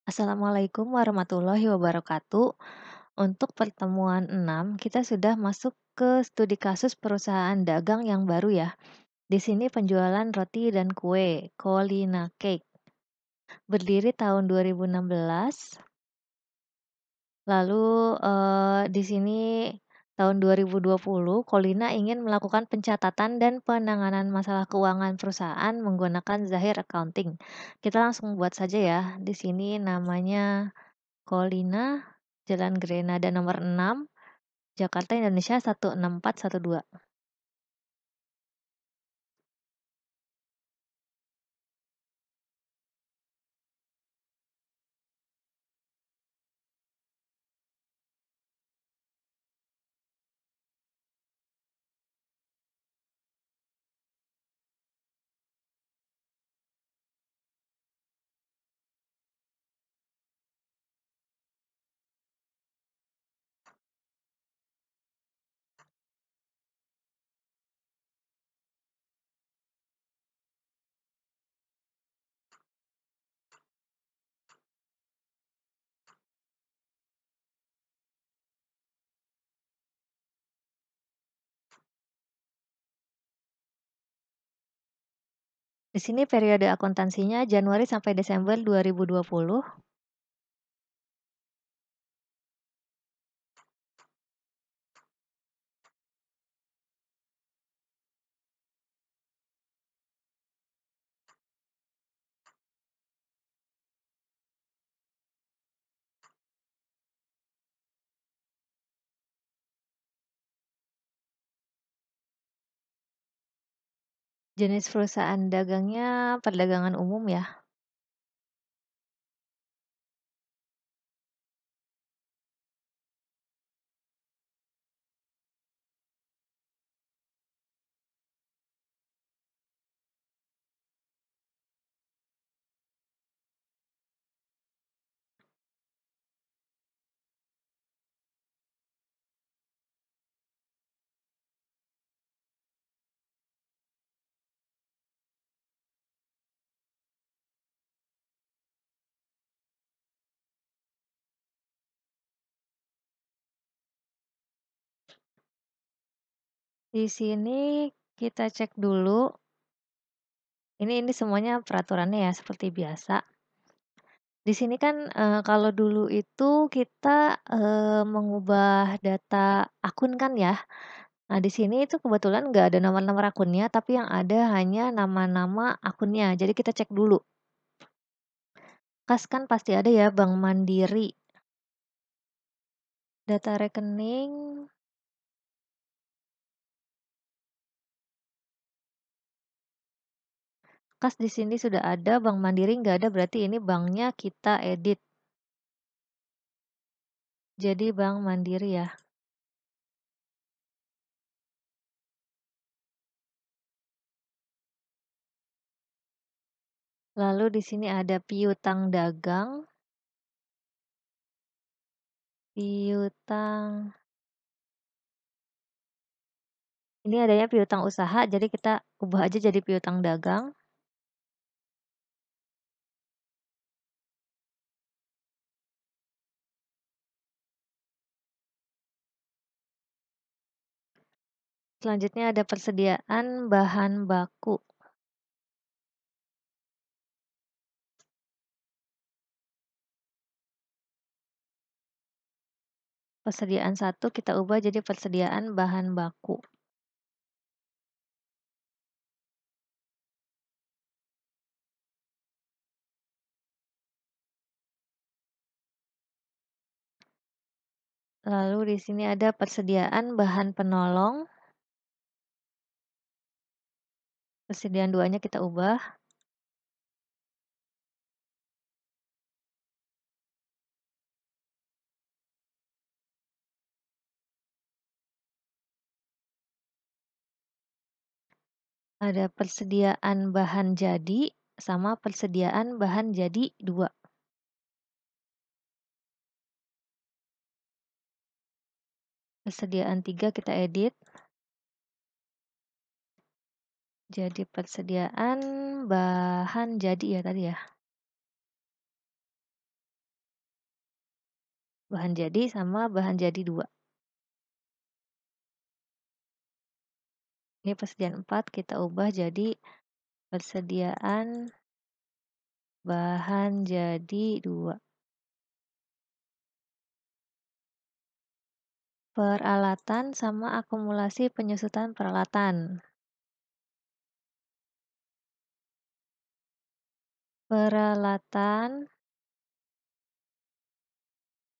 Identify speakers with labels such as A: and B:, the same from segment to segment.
A: Assalamualaikum warahmatullahi wabarakatuh. Untuk pertemuan 6, kita sudah masuk ke studi kasus perusahaan dagang yang baru ya. Di sini penjualan roti dan kue, Colina Cake. Berdiri tahun 2016, lalu di sini tahun 2020, Colina ingin melakukan pencatatan dan penanganan masalah keuangan perusahaan menggunakan Zahir Accounting. Kita langsung buat saja ya. Di sini namanya Colina, Jalan Grenada nomor 6, Jakarta, Indonesia 16412. Di sini periode akuntansinya Januari sampai Desember 2020. Jenis perusahaan dagangnya perdagangan umum ya. Di sini kita cek dulu. Ini semuanya peraturannya ya seperti biasa. Di sini kan kalau dulu itu kita mengubah data akun kan ya. Nah, di sini itu kebetulan nggak ada nomor-nomor akunnya, tapi yang ada hanya nama-nama akunnya. Jadi kita cek dulu. Kas kan pasti ada ya, Bank Mandiri. Data rekening, kas di sini sudah ada, Bank Mandiri nggak ada, berarti ini banknya kita edit. Jadi Bank Mandiri ya. Lalu di sini ada piutang dagang, piutang. Ini adanya piutang usaha, jadi kita ubah aja jadi piutang dagang. Selanjutnya ada persediaan bahan baku. Persediaan 1 kita ubah jadi persediaan bahan baku. Lalu di sini ada persediaan bahan penolong. Persediaan 2-nya kita ubah. Ada persediaan bahan jadi sama persediaan bahan jadi 2. Persediaan 3 kita edit. Jadi persediaan bahan jadi ya tadi ya. bahan jadi sama bahan jadi 2. Ini persediaan 4 kita ubah jadi persediaan bahan jadi 2. Peralatan sama akumulasi penyusutan peralatan. Peralatan,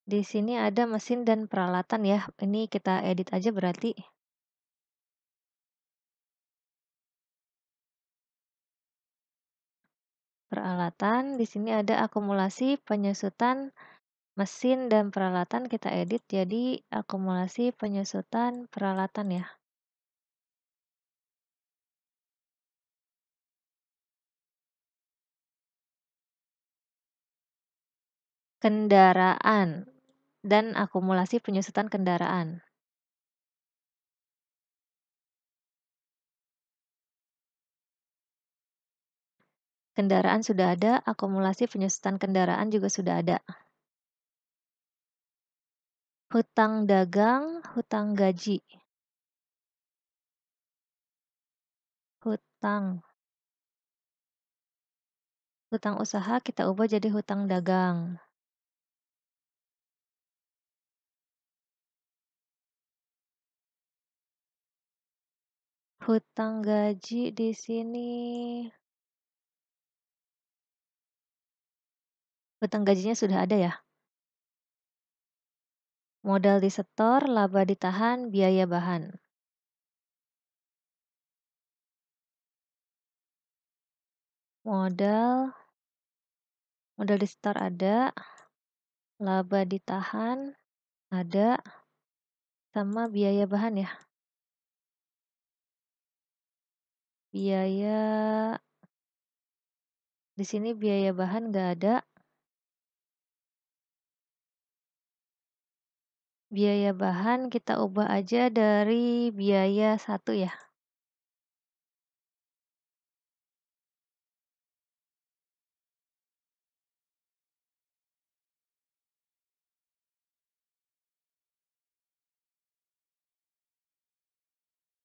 A: di sini ada mesin dan peralatan ya. Ini kita edit aja berarti. Peralatan, di sini ada akumulasi penyusutan mesin dan peralatan, kita edit jadi akumulasi penyusutan peralatan ya. Kendaraan dan akumulasi penyusutan kendaraan. Kendaraan sudah ada, akumulasi penyusutan kendaraan juga sudah ada. Hutang dagang, hutang gaji. Hutang usaha kita ubah jadi hutang dagang. Hutang gaji di sini. Hutang gajinya sudah ada ya. Modal disetor, laba ditahan, biaya bahan. Modal disetor ada, laba ditahan ada, sama biaya bahan ya. Biaya di sini biaya bahan nggak ada. Biaya bahan kita ubah aja dari biaya 1 ya.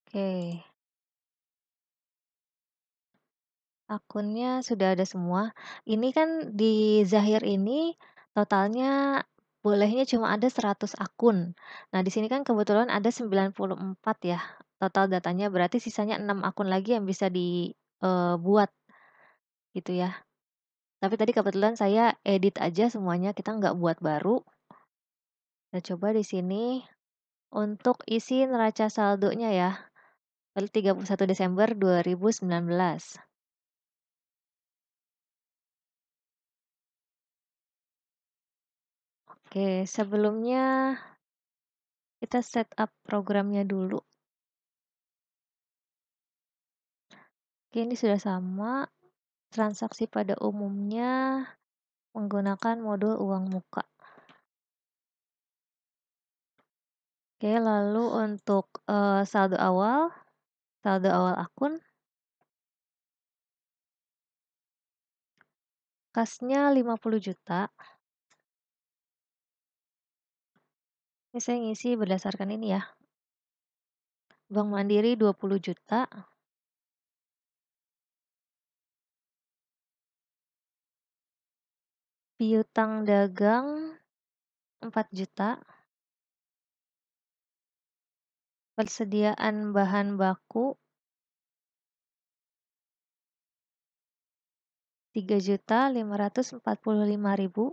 A: Oke. Akunnya sudah ada semua. Ini kan di Zahir ini totalnya bolehnya cuma ada 100 akun. Nah, di sini kan kebetulan ada 94 ya total datanya, berarti sisanya 6 akun lagi yang bisa dibuat gitu ya. Tapi tadi kebetulan saya edit aja semuanya, kita nggak buat baru. Kita coba di sini untuk isi neraca saldonya ya, 31 Desember 2019. Oke, sebelumnya kita setup programnya dulu. Oke, ini sudah sama. Transaksi pada umumnya menggunakan modul uang muka. Oke, lalu untuk saldo awal akun, kasnya 50 juta. Ini saya ngisi berdasarkan ini ya. Bank Mandiri 20 juta. Piutang dagang 4 juta. Persediaan bahan baku 3.545.000.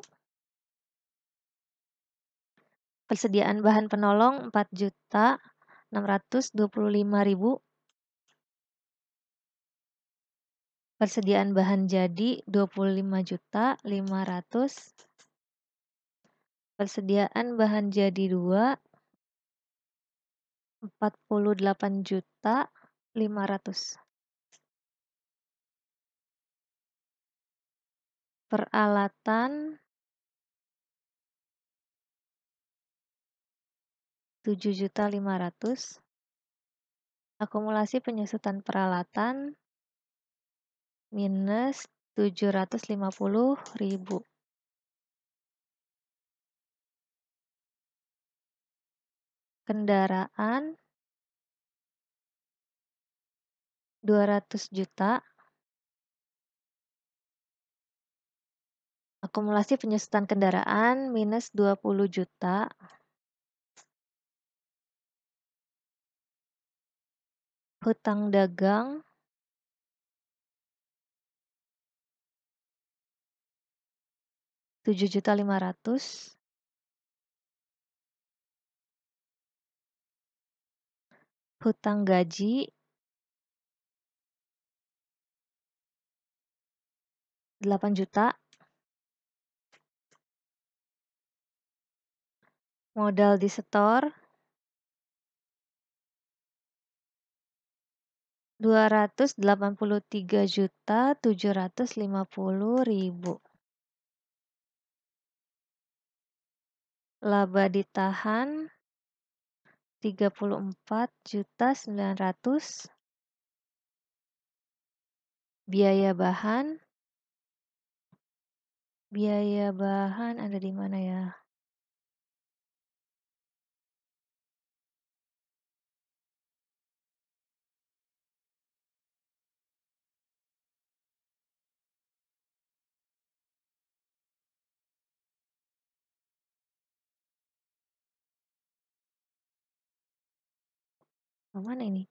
A: Persediaan bahan penolong 4.625.000. Persediaan bahan jadi 25.500. Persediaan bahan jadi 2 48.500. Peralatan 7.500. Akumulasi penyusutan peralatan minus 750.000. kendaraan 200 juta, akumulasi penyusutan kendaraan minus 20 juta, hutang dagang 7.500.000, hutang gaji 8 juta, modal di setor 283.750.000. Laba ditahan 34.900.000. Biaya bahan ada di mana ya? Mana ini?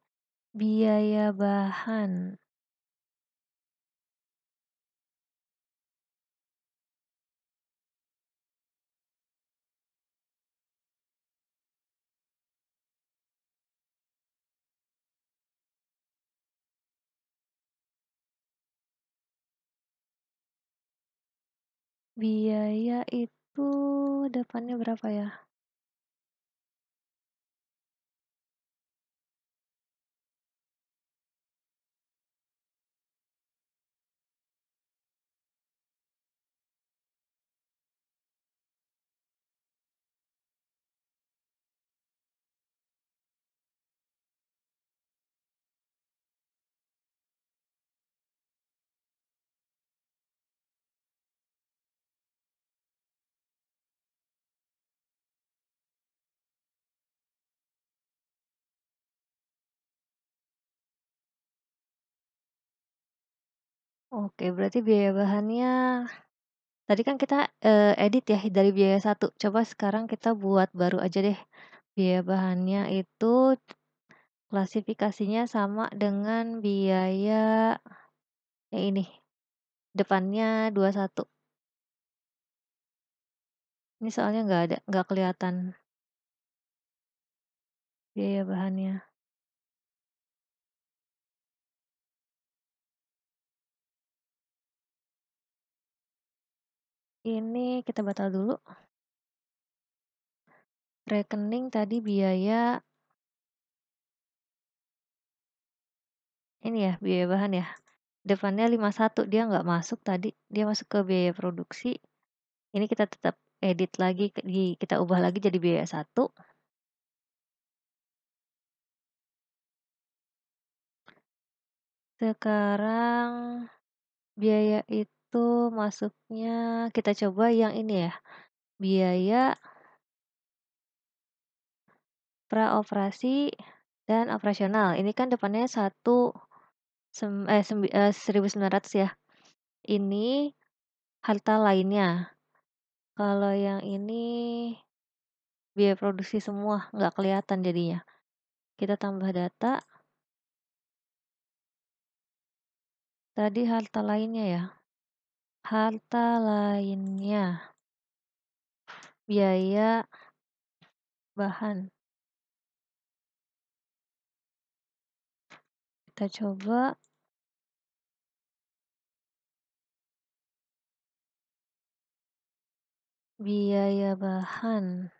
A: Biaya bahan. Biaya itu depannya berapa ya? Oke, berarti biaya bahannya tadi kan kita edit ya dari biaya satu. Coba sekarang kita buat baru aja deh. Biaya bahannya itu klasifikasinya sama dengan biaya yang ini. Depannya 21. Ini soalnya nggak kelihatan biaya bahannya. Ini kita batal dulu. Rekening tadi biaya ini ya, biaya bahan ya. Depannya 51 dia nggak masuk tadi, dia masuk ke biaya produksi. Ini kita tetap edit lagi, kita ubah lagi jadi biaya 1. Sekarang biaya itu masuknya kita coba yang ini ya. Biaya praoperasi dan operasional. Ini kan depannya 1.900 ya. Ini harta lainnya. Kalau yang ini biaya produksi semua, nggak kelihatan jadinya. Kita tambah data. Tadi harta lainnya ya. Harta lainnya. Biaya bahan. Kita coba. Biaya bahan.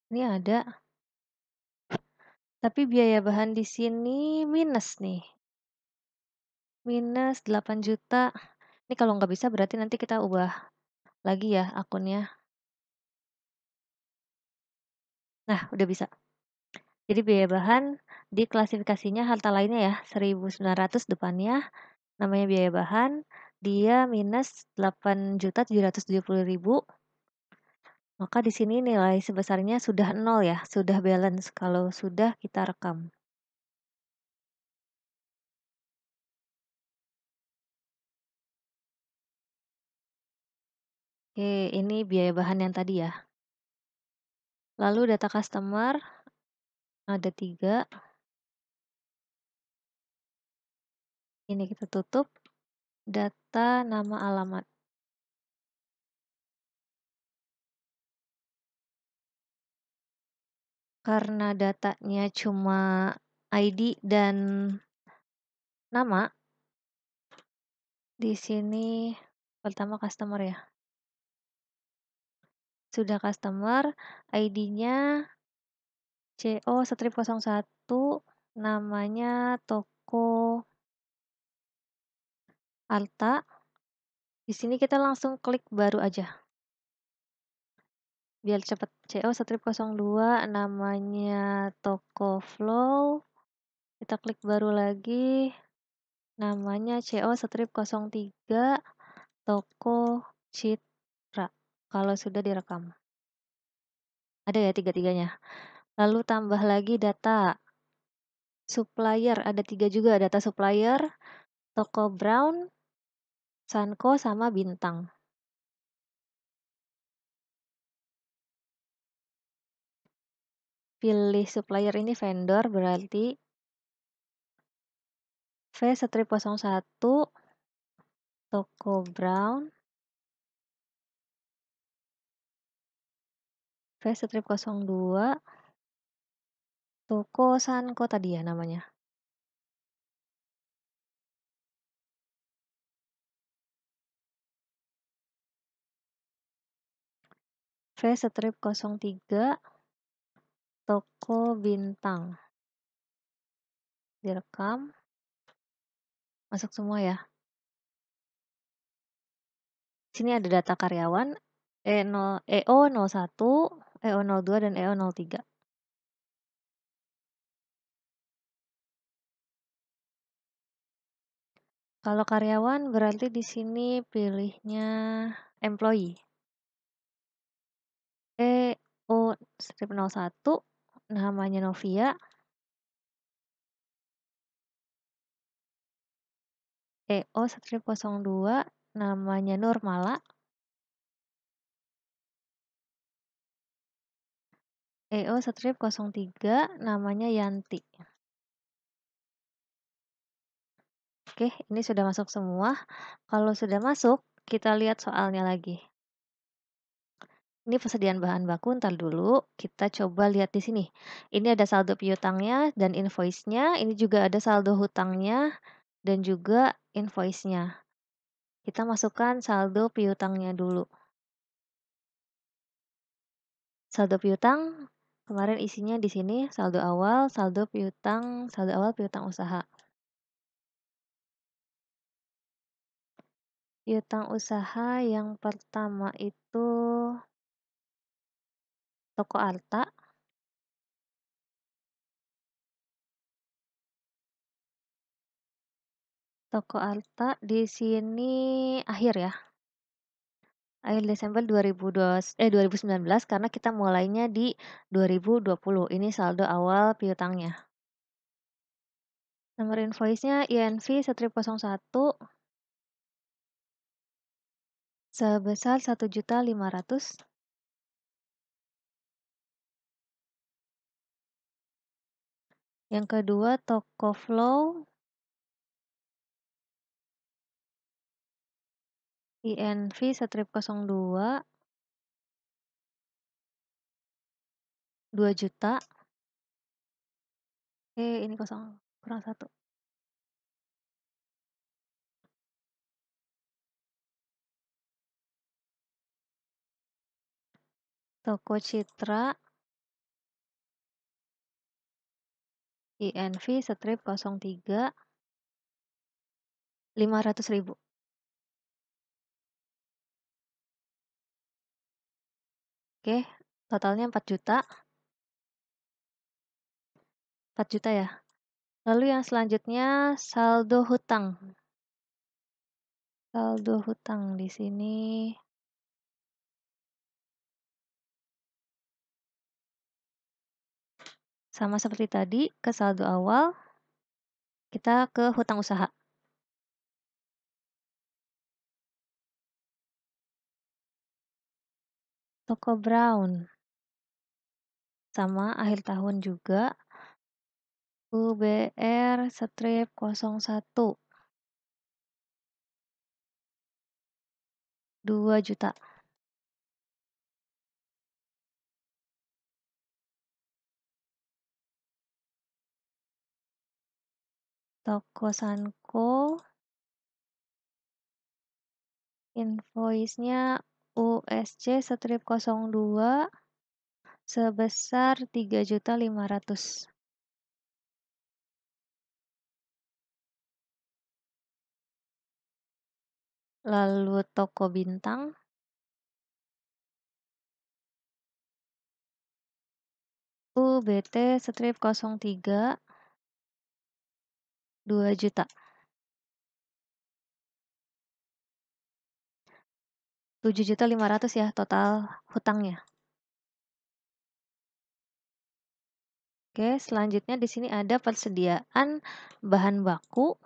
A: Ini ada. Tapi biaya bahan di sini minus nih. Minus 8 juta. Ini kalau nggak bisa berarti nanti kita ubah lagi ya akunnya. Nah, udah bisa. Jadi biaya bahan di klasifikasinya harta lainnya ya, 1.900 depannya, namanya biaya bahan, dia minus 8.770.000, maka di sini nilai sebesarnya sudah nol ya, sudah balance kalau sudah kita rekam. Oke, ini biaya bahan yang tadi ya. Lalu data customer ada 3. Ini kita tutup. Data nama alamat. Karena datanya cuma ID dan nama, di sini pertama customer ya. Sudah customer, ID-nya CO-01, namanya toko Alta. Di sini kita langsung klik baru aja. Biar cepat. CO-02, namanya toko Flow. Kita klik baru lagi. Namanya CO-03, toko Citra. Kalau sudah direkam. Ada ya tiga-tiganya. Lalu tambah lagi data supplier, ada 3 juga data supplier, toko Brown, Sanko, sama Bintang. Pilih supplier ini vendor berarti V-01, toko Brown, V-02, toko Sanko tadi ya namanya. V-03, toko Bintang. Direkam. Masuk semua ya. Sini ada data karyawan E0, EO01, EO02, dan EO03. Kalau karyawan berarti di sini pilihnya employee. EO-01, namanya Novia. EO-02, namanya Nurmala. EO-03, namanya Yanti. Oke, ini sudah masuk semua. Kalau sudah masuk, kita lihat soalnya lagi. Ini persediaan bahan baku, ntar dulu kita coba lihat di sini. Ini ada saldo piutangnya dan invoice-nya, ini juga ada saldo hutangnya dan juga invoice-nya. Kita masukkan saldo piutangnya dulu. Saldo piutang kemarin isinya di sini saldo awal, saldo awal piutang usaha. Piutang usaha yang pertama itu toko Arta. Toko Arta di sini akhir ya. Akhir Desember 2019 karena kita mulainya di 2020. Ini saldo awal piutangnya. Nomor invoice-nya INV 1.01 sebesar 1.500.000. Yang kedua toko Flow INV 1.02 2 juta. Ini kosong kurang 1. Toko Citra INV strip 03 500.000. Oke, totalnya 4 juta. 4 juta ya? Lalu yang selanjutnya saldo hutang. Saldo hutang di sini sama seperti tadi, ke saldo awal, kita ke hutang usaha. Toko Brown, sama akhir tahun juga, UBR strip 01, 2 juta. Toko Sanko, invoice-nya USC strip 02 sebesar 3.500.000. Lalu toko Bintang, UBT strip 03, 2 juta. 7.500.000 ya total hutangnya. Oke, selanjutnya di sini ada persediaan bahan baku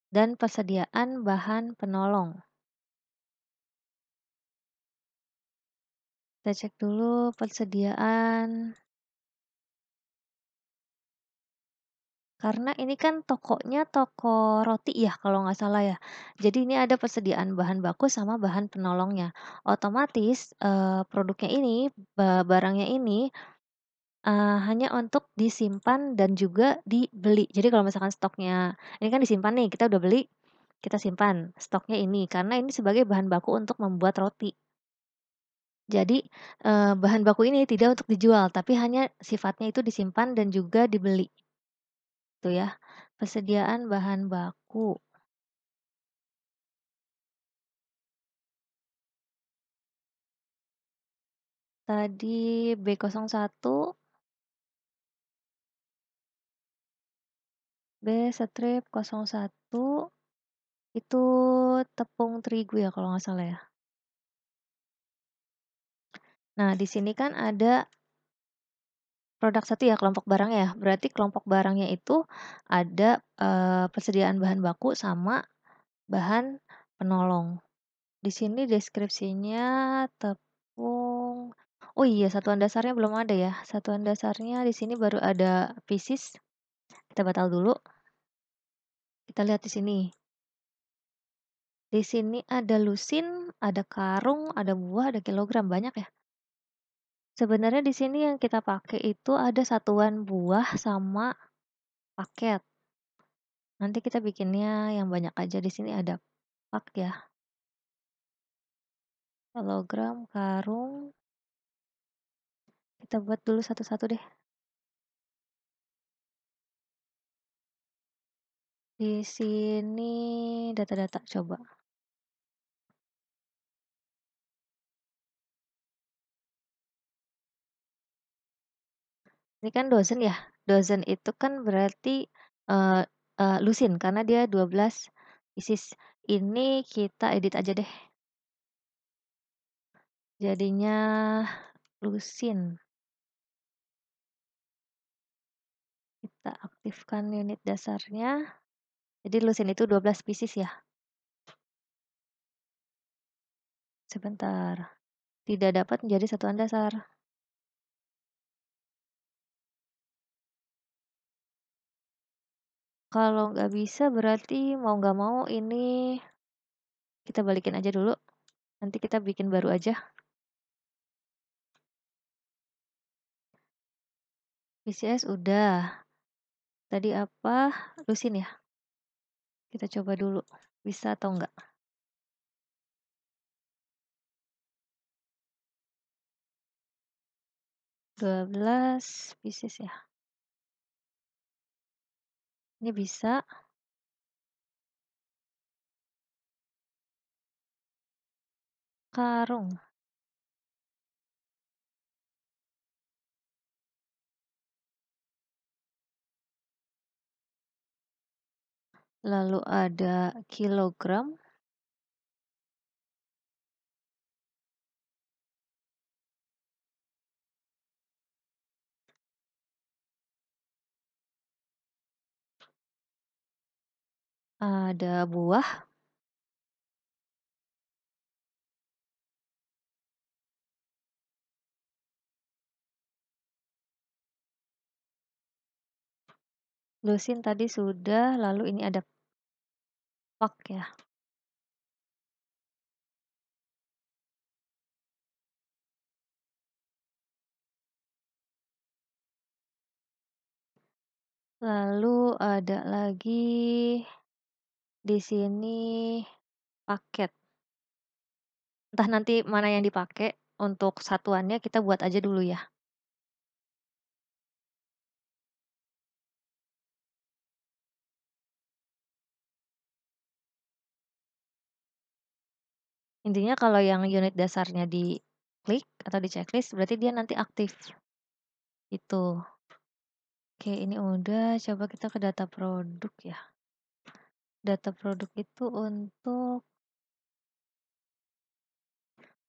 A: dan persediaan bahan penolong. Kita cek dulu persediaan. Karena ini kan tokonya toko roti ya kalau nggak salah ya. Jadi ini ada persediaan bahan baku sama bahan penolongnya. Otomatis produknya ini, barangnya ini hanya untuk disimpan dan juga dibeli. Jadi kalau misalkan stoknya ini kan disimpan nih, kita udah beli, kita simpan stoknya ini karena ini sebagai bahan baku untuk membuat roti. Jadi, bahan baku ini tidak untuk dijual, tapi hanya sifatnya itu disimpan dan juga dibeli. Itu ya. Persediaan bahan baku. Tadi B01, B-01 itu tepung terigu ya kalau nggak salah ya. Nah, di sini kan ada produk 1 ya, kelompok barang ya. Berarti kelompok barangnya itu ada, persediaan bahan baku sama bahan penolong. Di sini deskripsinya tepung oh iya, satuan dasarnya belum ada ya. Satuan dasarnya di sini baru ada pieces. Kita batal dulu. Kita lihat di sini. Di sini ada lusin, ada karung, ada buah, ada kilogram, banyak ya. Sebenarnya di sini yang kita pakai itu ada satuan buah sama paket. Nanti kita bikinnya yang banyak aja. Di sini ada pak ya. Kilogram, karung. Kita buat dulu satu-satu deh. Di sini data-data coba. Ini kan dozen ya. Dozen itu kan berarti eh lusin karena dia 12 pieces. Ini kita edit aja deh. Jadinya lusin. Kita aktifkan unit dasarnya. Jadi lusin itu 12 pieces ya. Sebentar. Tidak dapat menjadi satuan dasar. Kalau nggak bisa berarti mau nggak mau ini kita balikin aja dulu. Nanti kita bikin baru aja. PCS udah. Tadi apa? Lusin ya. Kita coba dulu. Bisa atau enggak? 12 pieces ya. Ini bisa. Karung. lalu ada kilogram, ada buah, lusin tadi sudah, lalu ini ada pak ya. Lalu ada lagi di sini paket. Entah nanti mana yang dipakai, untuk satuannya kita buat aja dulu ya. Intinya kalau yang unit dasarnya diklik atau di-checklist berarti dia nanti aktif, itu. Oke, ini udah, coba kita ke data produk ya. Data produk itu untuk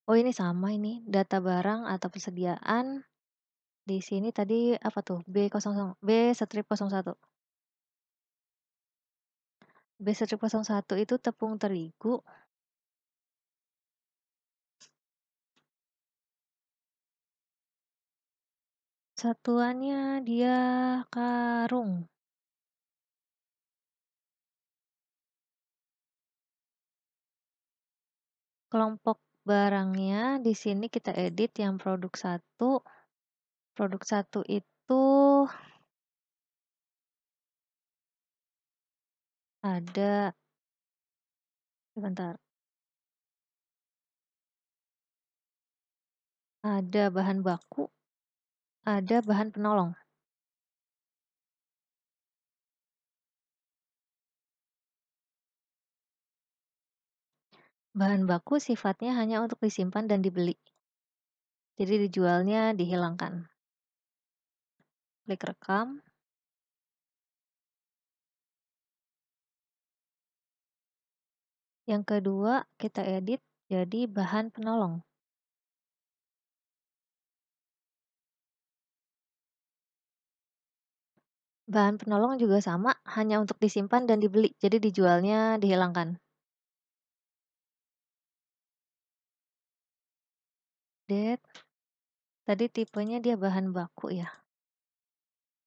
A: oh ini sama ini, data barang atau persediaan, di sini tadi apa tuh, B-1. B-1 itu tepung terigu, satuannya dia karung. Kelompok barangnya di sini kita edit yang produk 1. Produk 1 itu ada sebentar, ada bahan baku, ada bahan penolong. Bahan baku sifatnya hanya untuk disimpan dan dibeli. Jadi dijualnya dihilangkan. Klik rekam. Yang kedua, kita edit jadi bahan penolong. Bahan penolong juga sama, hanya untuk disimpan dan dibeli. Jadi dijualnya dihilangkan. Update. Tadi tipenya dia bahan baku ya.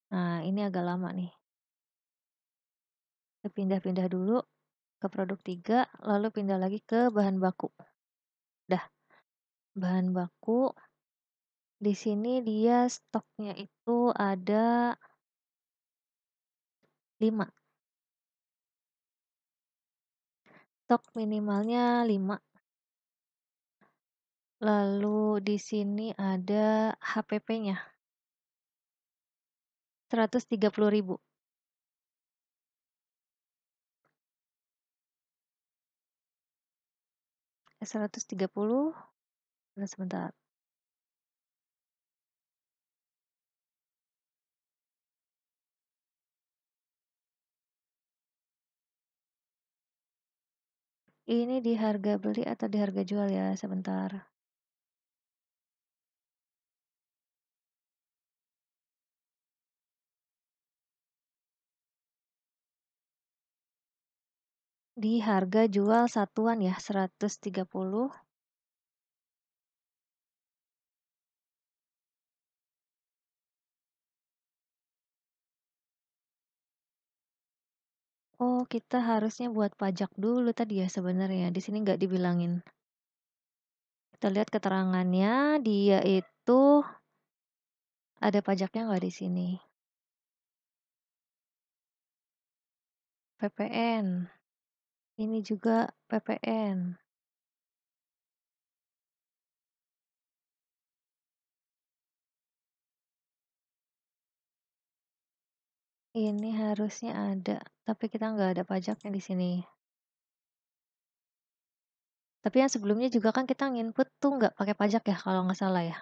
A: Nah, ini agak lama nih. Kita pindah-pindah dulu ke produk 3, lalu pindah lagi ke bahan baku. Dah, bahan baku. Di sini dia stoknya itu ada 5. Stok minimalnya 5. Lalu di sini ada HPP-nya. 130.000. 130. Sebentar. Ini di harga beli atau di harga jual ya, sebentar. Di harga jual satuan ya, 130. Oh, kita harusnya buat pajak dulu tadi ya sebenarnya. Di sini nggak dibilangin. Kita lihat keterangannya, dia itu ada pajaknya nggak di sini? PPN. Ini juga PPN. Ini harusnya ada, tapi kita nggak ada pajaknya di sini. Tapi yang sebelumnya juga kan kita nginput tuh nggak pakai pajak ya kalau nggak salah ya.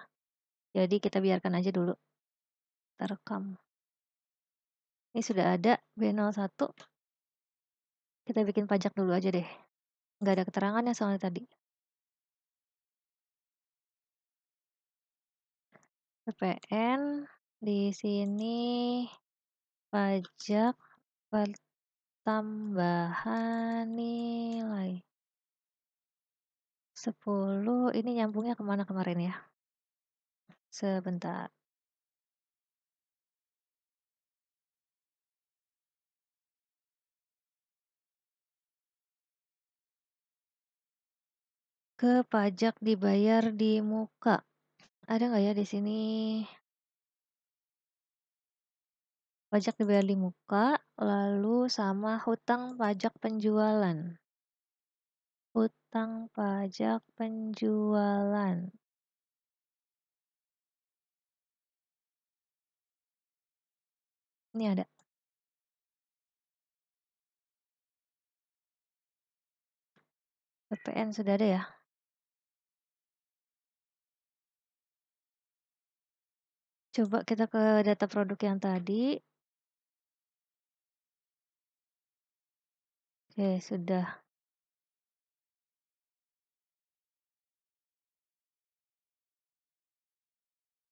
A: Jadi kita biarkan aja dulu. Kita rekam. Ini sudah ada B01. Kita bikin pajak dulu aja deh, nggak ada keterangannya soalnya tadi. PPN, di sini pajak pertambahan nilai. 10 ini nyambungnya kemana kemarin ya? Sebentar. Ke pajak dibayar di muka. Ada nggak ya di sini? Pajak dibayar di muka, lalu sama hutang pajak penjualan. Hutang pajak penjualan. Ini ada. PPN sudah ada ya? Coba kita ke data produk yang tadi. Oke, sudah.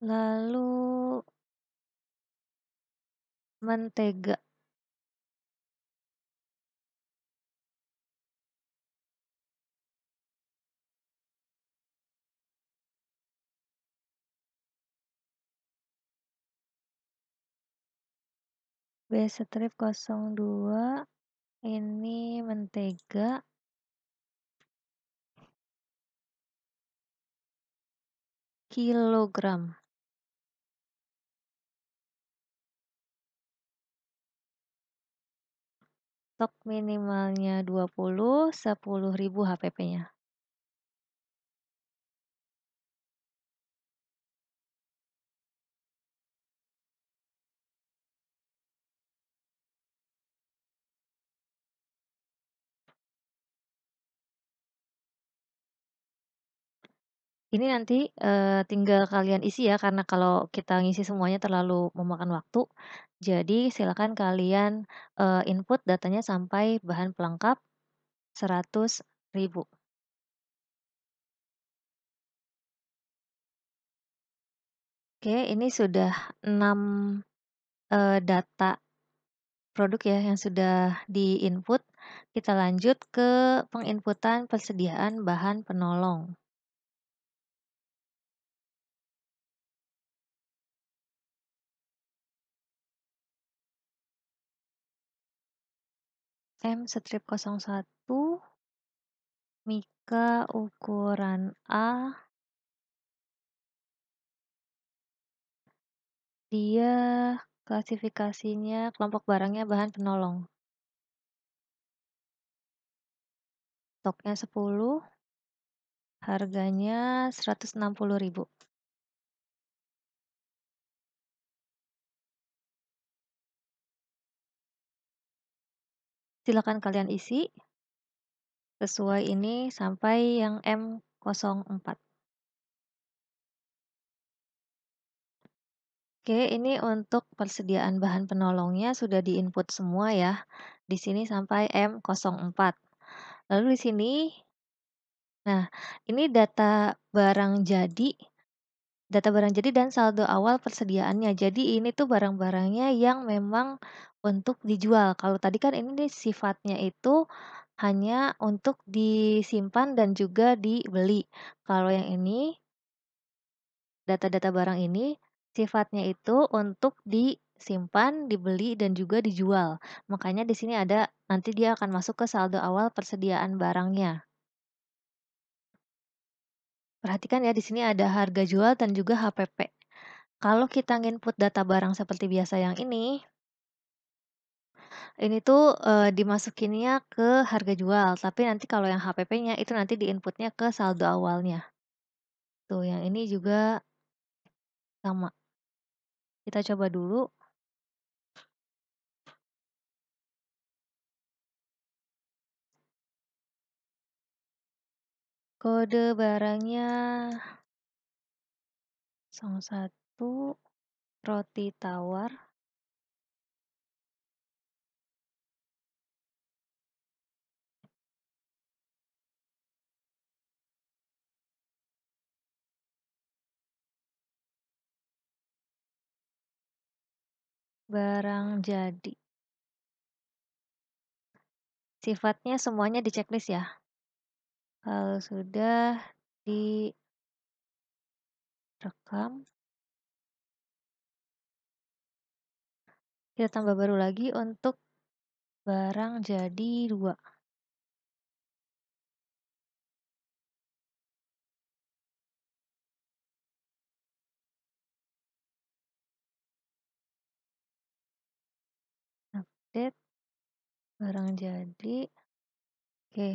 A: Lalu mentega. B strip 02. Ini mentega kilogram. Stok minimalnya 20, 10.000 HPP-nya. Ini nanti, tinggal kalian isi ya, karena kalau kita ngisi semuanya terlalu memakan waktu. Jadi silakan kalian, input datanya sampai bahan pelengkap 100.000. Oke, ini sudah 6, data produk ya yang sudah di-input. Kita lanjut ke penginputan persediaan bahan penolong. M strip 01, mika ukuran A, dia klasifikasinya kelompok barangnya bahan penolong. Stoknya 10, harganya 160.000. Silakan kalian isi sesuai ini sampai yang M04. Oke, ini untuk persediaan bahan penolongnya sudah diinput semua ya. Di sini sampai M04. Lalu di sini, nah ini data barang jadi dan saldo awal persediaannya. Jadi ini tuh barang-barangnya yang memang untuk dijual. Kalau tadi kan ini nih sifatnya itu hanya untuk disimpan dan juga dibeli. Kalau yang ini, data-data barang ini sifatnya itu untuk disimpan, dibeli, dan juga dijual. Makanya di sini ada, nanti dia akan masuk ke saldo awal persediaan barangnya. Perhatikan ya, di sini ada harga jual dan juga HPP. Kalau kita nginput data barang seperti biasa yang ini tuh, dimasukinnya ke harga jual, tapi nanti kalau yang HPP-nya itu nanti diinputnya ke saldo awalnya. Tuh, yang ini juga sama. Kita coba dulu. Kode barangnya 01, roti tawar. barang jadi. Sifatnya semuanya di checklist ya. Kalau sudah direkam, kita tambah baru lagi untuk barang jadi 2. Update barang jadi. Oke,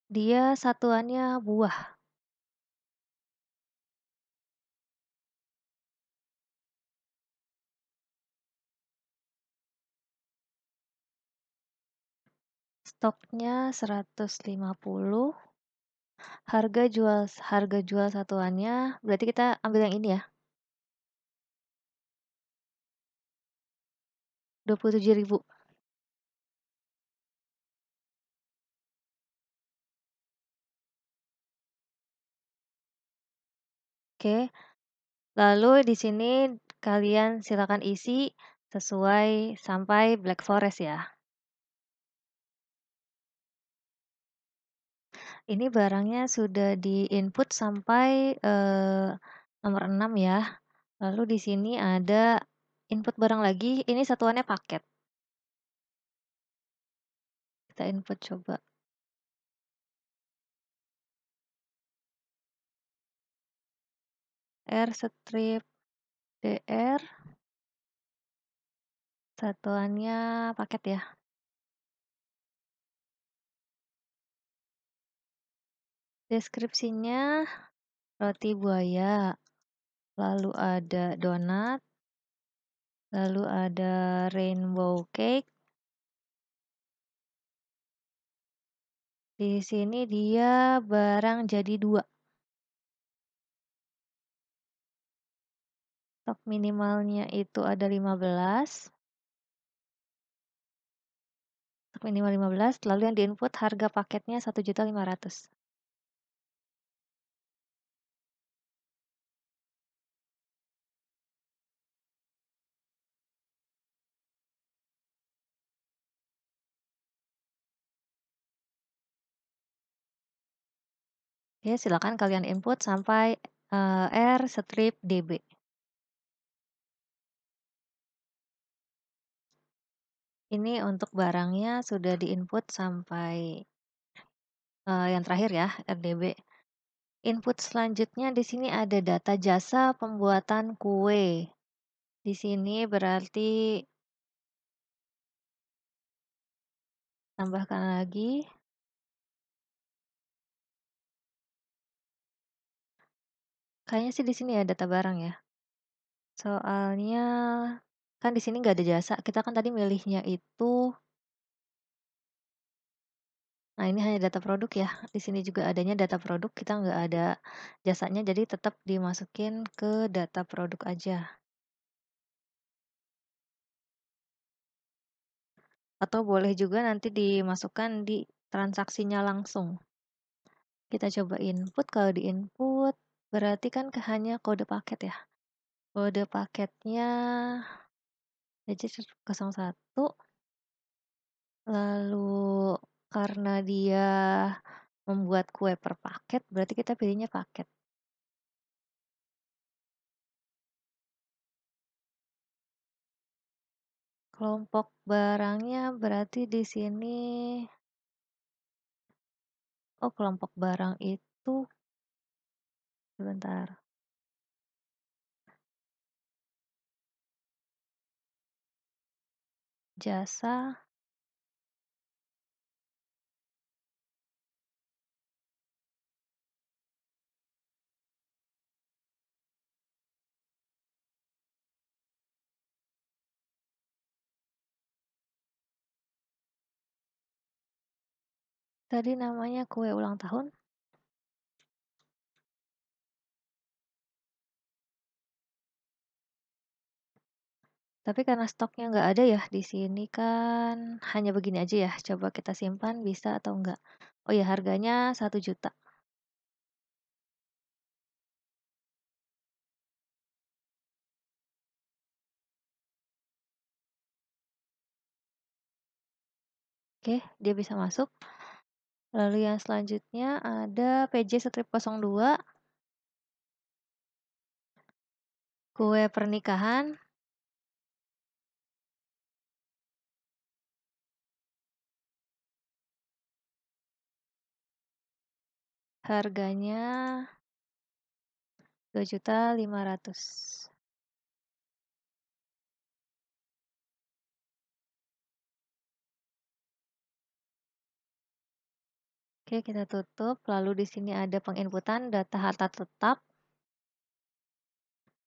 A: dia satuannya buah. Stoknya 150. Harga jual satuannya berarti kita ambil yang ini ya. 27.000. Oke. Lalu di sini kalian silakan isi sesuai sampai Black Forest ya. Ini barangnya sudah di-input sampai nomor 6 ya. Lalu di sini ada input barang lagi, ini satuannya paket. Kita input coba. R strip DR, satuannya paket ya. Deskripsinya roti buaya, lalu ada donat, lalu ada rainbow cake. Di sini dia barang jadi 2. Stok minimalnya itu ada 15. Stok minimal 15, lalu yang diinput harga paketnya 1.500.000. Ya, silakan kalian input sampai R strip DB. Ini untuk barangnya sudah diinput sampai yang terakhir ya, RDB. Input selanjutnya di sini ada data jasa pembuatan kue. Di sini berarti tambahkan lagi. Kayaknya sih di sini ya data barang ya. Soalnya kan di sini nggak ada jasa. Kita kan tadi milihnya itu. Nah, ini hanya data produk ya. Di sini juga adanya data produk, kita nggak ada jasanya, jadi tetap dimasukin ke data produk aja. Atau boleh juga nanti dimasukkan di transaksinya langsung. Kita coba input, kalau di input berarti kan hanya kode paket ya. Kode paketnya DJ01, lalu karena dia membuat kue per paket, berarti kita pilihnya paket. Kelompok barangnya berarti di sini, oh kelompok barang itu, sebentar, jasa, tadi namanya kue ulang tahun. Tapi karena stoknya nggak ada ya di sini kan hanya begini aja ya. Coba kita simpan bisa atau enggak. Oh ya, harganya 1 juta. Oke, dia bisa masuk. Lalu yang selanjutnya ada PJ-02, kue pernikahan, harganya 2.500.000. Oke, kita tutup. Lalu di sini ada penginputan data harta tetap,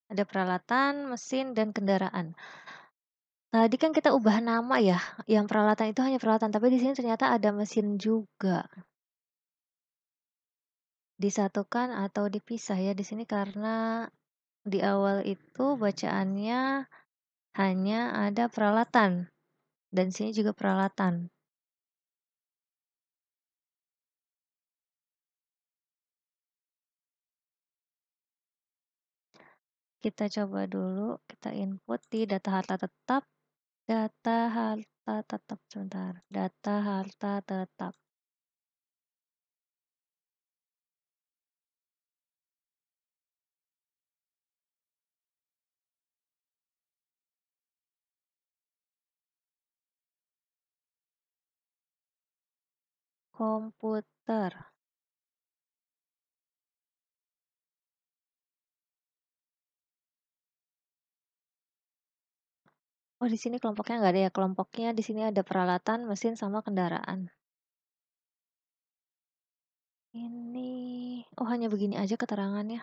A: ada peralatan, mesin, dan kendaraan. Tadi kan kita ubah nama ya, yang peralatan itu hanya peralatan, tapi di sini ternyata ada mesin juga. Disatukan atau dipisah ya di sini karena di awal itu bacaannya hanya ada peralatan dan sini juga peralatan. Kita coba dulu, kita input di data harta tetap, sebentar, data harta tetap. Komputer. Oh, di sini kelompoknya nggak ada ya. Kelompoknya di sini ada peralatan, mesin, sama kendaraan. Ini, oh hanya begini aja keterangannya.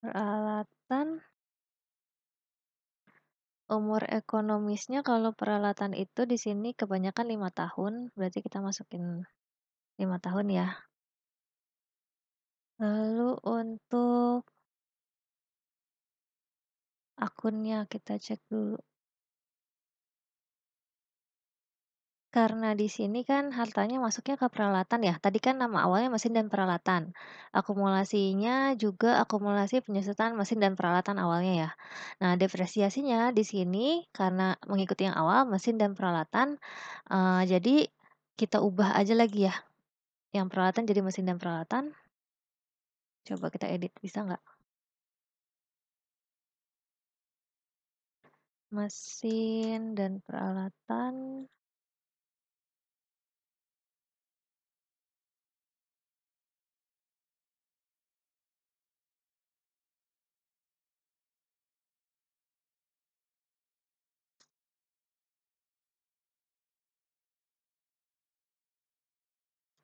A: Peralatan, umur ekonomisnya kalau peralatan itu di sini kebanyakan 5 tahun, berarti kita masukin 5 tahun ya. Lalu untuk akunnya kita cek dulu. Karena di sini kan hartanya masuknya ke peralatan ya. Tadi kan nama awalnya mesin dan peralatan. Akumulasinya juga akumulasi penyusutan mesin dan peralatan awalnya ya. Nah, depresiasinya di sini karena mengikuti yang awal mesin dan peralatan, jadi kita ubah aja lagi ya. Yang peralatan jadi mesin dan peralatan. Coba kita edit, bisa nggak? Mesin dan peralatan.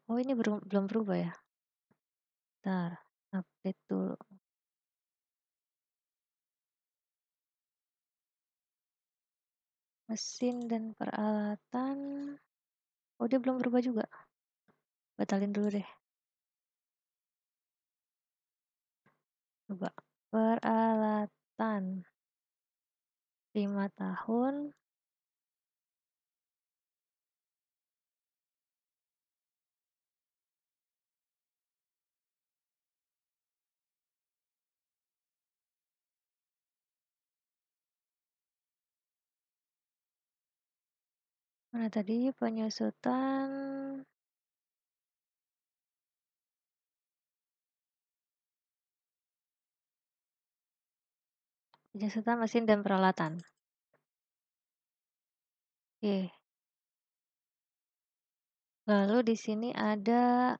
A: Oh, ini belum berubah ya? Bentar, update dulu. Mesin dan peralatan. Oh, dia belum berubah juga. Batalin dulu deh. Coba. Peralatan. 5 tahun. Mana tadi penyusutan. Penyusutan mesin dan peralatan. Oke. Lalu di sini ada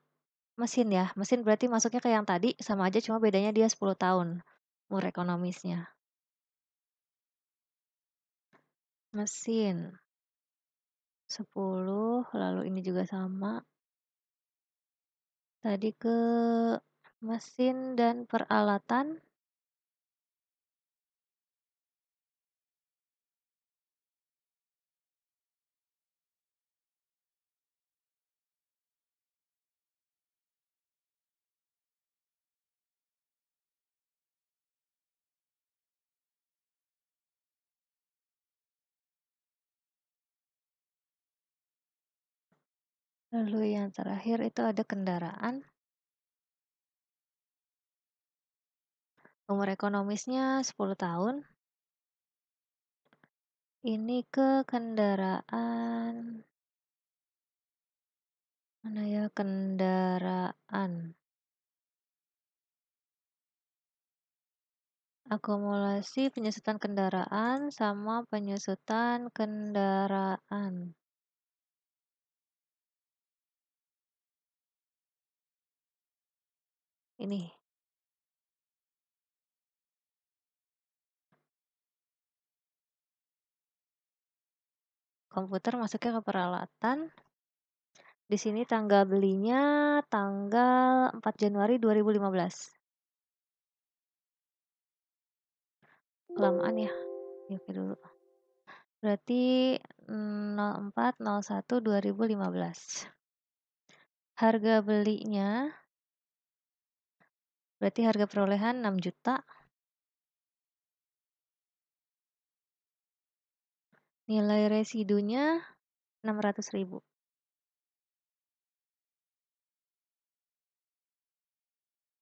A: mesin ya. Mesin berarti masuknya ke yang tadi sama aja cuma bedanya dia 10 tahun umur ekonomisnya. Mesin 10, lalu ini juga sama. Tadi ke mesin dan peralatan. Lalu yang terakhir itu ada kendaraan, umur ekonomisnya 10 tahun. Ini ke kendaraan, mana ya, kendaraan. Akumulasi penyusutan kendaraan sama penyusutan kendaraan. Ini, komputer masuknya ke peralatan. Di sini tanggal belinya tanggal 4 Januari 2015. Kelamaan ya. Ya, oke dulu. Berarti 04.01.2015. Harga belinya berarti harga perolehan 6 juta. Nilai residunya 600.000.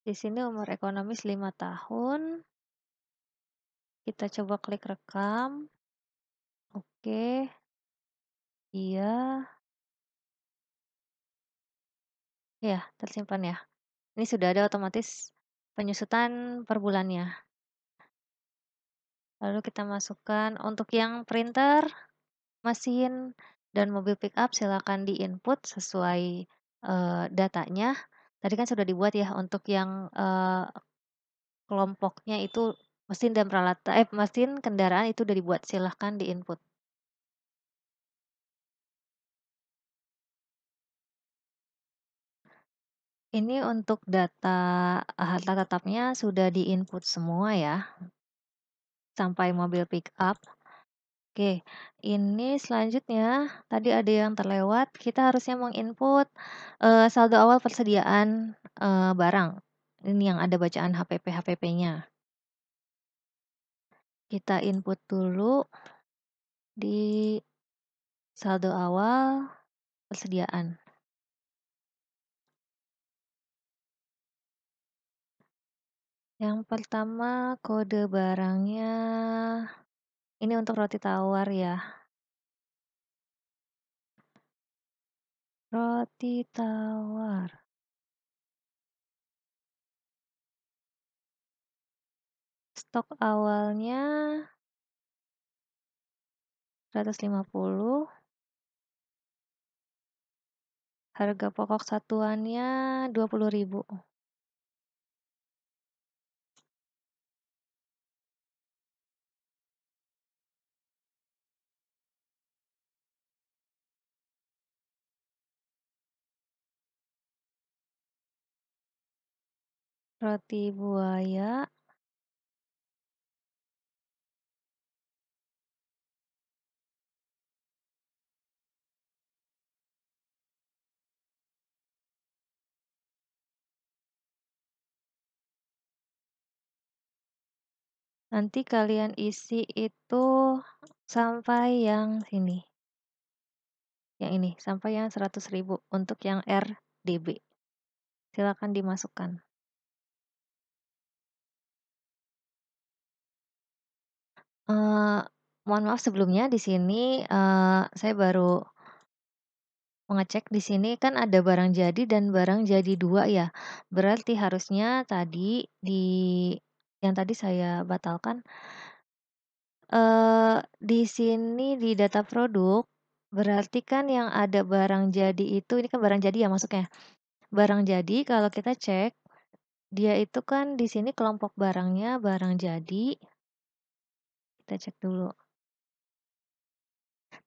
A: Di sini umur ekonomis 5 tahun. Kita coba klik rekam. Oke. Iya. Ya, tersimpan ya. Ini sudah ada otomatis penyusutan per bulannya. Lalu kita masukkan untuk yang printer, mesin, dan mobil pickup silakan di-input sesuai datanya. Tadi kan sudah dibuat ya untuk yang kelompoknya itu mesin dan peralatan, mesin kendaraan itu udah dibuat, silahkan di-input. Ini untuk data harta tetapnya sudah di-input semua ya, sampai mobil pickup. Oke, ini selanjutnya tadi ada yang terlewat, kita harusnya menginput saldo awal persediaan barang. Ini yang ada bacaan HPP-HPP-nya. Kita input dulu di saldo awal persediaan. Yang pertama kode barangnya, ini untuk roti tawar ya. Roti tawar. Stok awalnya 150. Harga pokok satuannya 20.000. Roti buaya nanti kalian isi itu sampai yang sini. Yang ini, sampai yang 100.000 untuk yang RDB. Silakan dimasukkan. Mohon maaf sebelumnya di sini saya baru mengecek di sini kan ada barang jadi dan barang jadi 2 ya. Berarti harusnya tadi di yang tadi saya batalkan, di sini di data produk, berarti kan yang ada barang jadi itu, ini kan barang jadi ya masuknya. Barang jadi kalau kita cek, dia itu kan di sini kelompok barangnya barang jadi, kita cek dulu.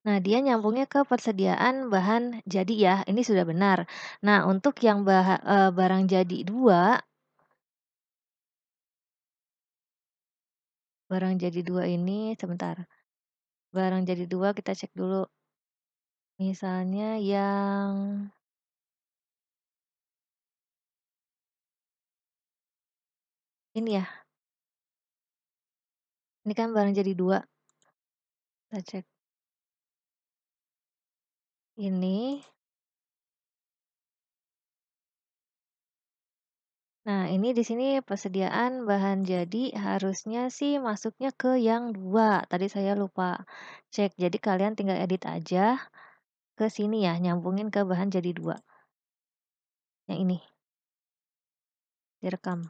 A: Nah, dia nyambungnya ke persediaan bahan jadi ya, ini sudah benar. Nah, untuk yang barang jadi 2, barang jadi 2 ini sebentar, barang jadi 2 kita cek dulu. Misalnya yang ini ya, ini kan barang jadi 2, kita cek. Ini Nah, ini di sini persediaan bahan jadi harusnya sih masuknya ke yang 2. Tadi saya lupa cek. Jadi kalian tinggal edit aja ke sini ya, nyambungin ke bahan jadi 2. Yang ini, direkam.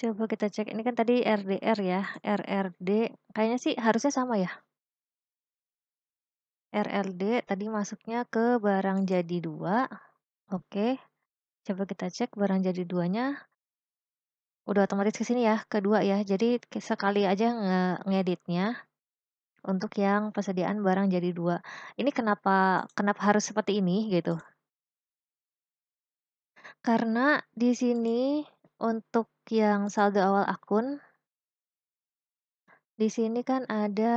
A: Coba kita cek, ini kan tadi RDR ya, RRD, kayaknya sih harusnya sama ya. RLD tadi masuknya ke barang jadi 2. Oke, coba kita cek barang jadi 2-nya udah otomatis ke sini ya, kedua ya. Jadi sekali aja ngeditnya untuk yang persediaan barang jadi 2. Ini kenapa kenapa harus seperti ini gitu? Karena di sini untuk yang saldo awal akun, di sini kan ada.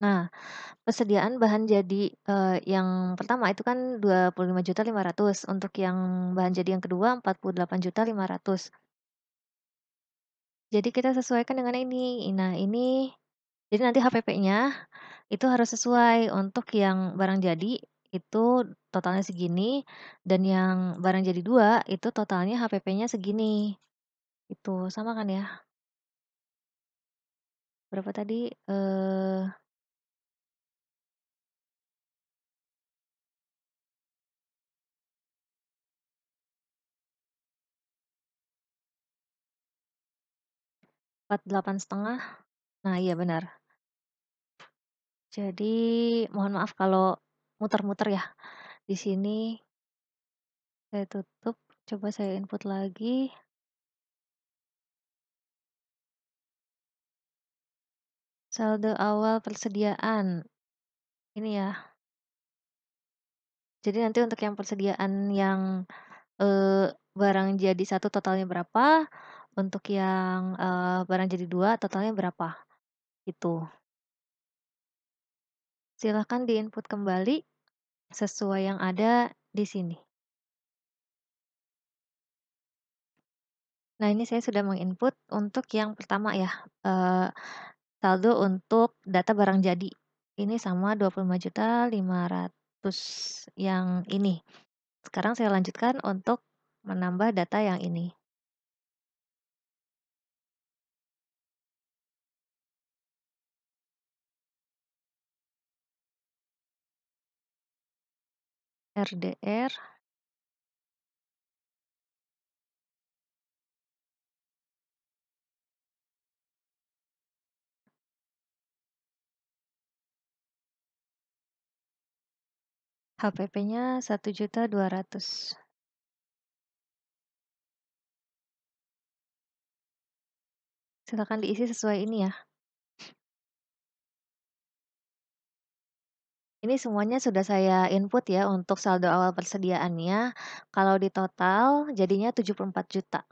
A: Nah, persediaan bahan jadi, yang pertama itu kan 25.500.000, untuk yang bahan jadi yang kedua 48.500.000. Jadi kita sesuaikan dengan ini. Nah, ini jadi nanti HPP-nya itu harus sesuai. Untuk yang barang jadi itu totalnya segini, dan yang barang jadi 2 itu totalnya HPP-nya segini. Itu sama kan ya? Berapa tadi? 48,5. Nah, iya benar. Jadi mohon maaf kalau muter-muter ya. Di sini saya tutup, coba saya input lagi. Saldo awal persediaan. Ini ya. Jadi nanti untuk yang persediaan yang barang jadi 1 totalnya berapa, untuk yang barang jadi 2 totalnya berapa, gitu. Silahkan di-input kembali sesuai yang ada di sini. Nah, ini saya sudah meng-input untuk yang pertama ya, saldo untuk data barang jadi. Ini sama 25.500.000 yang ini. Sekarang saya lanjutkan untuk menambah data yang ini. RDR, HPP-nya 1.200.000. Silakan diisi sesuai ini ya. Ini semuanya sudah saya input ya untuk saldo awal persediaannya. Kalau di total jadinya 74 juta.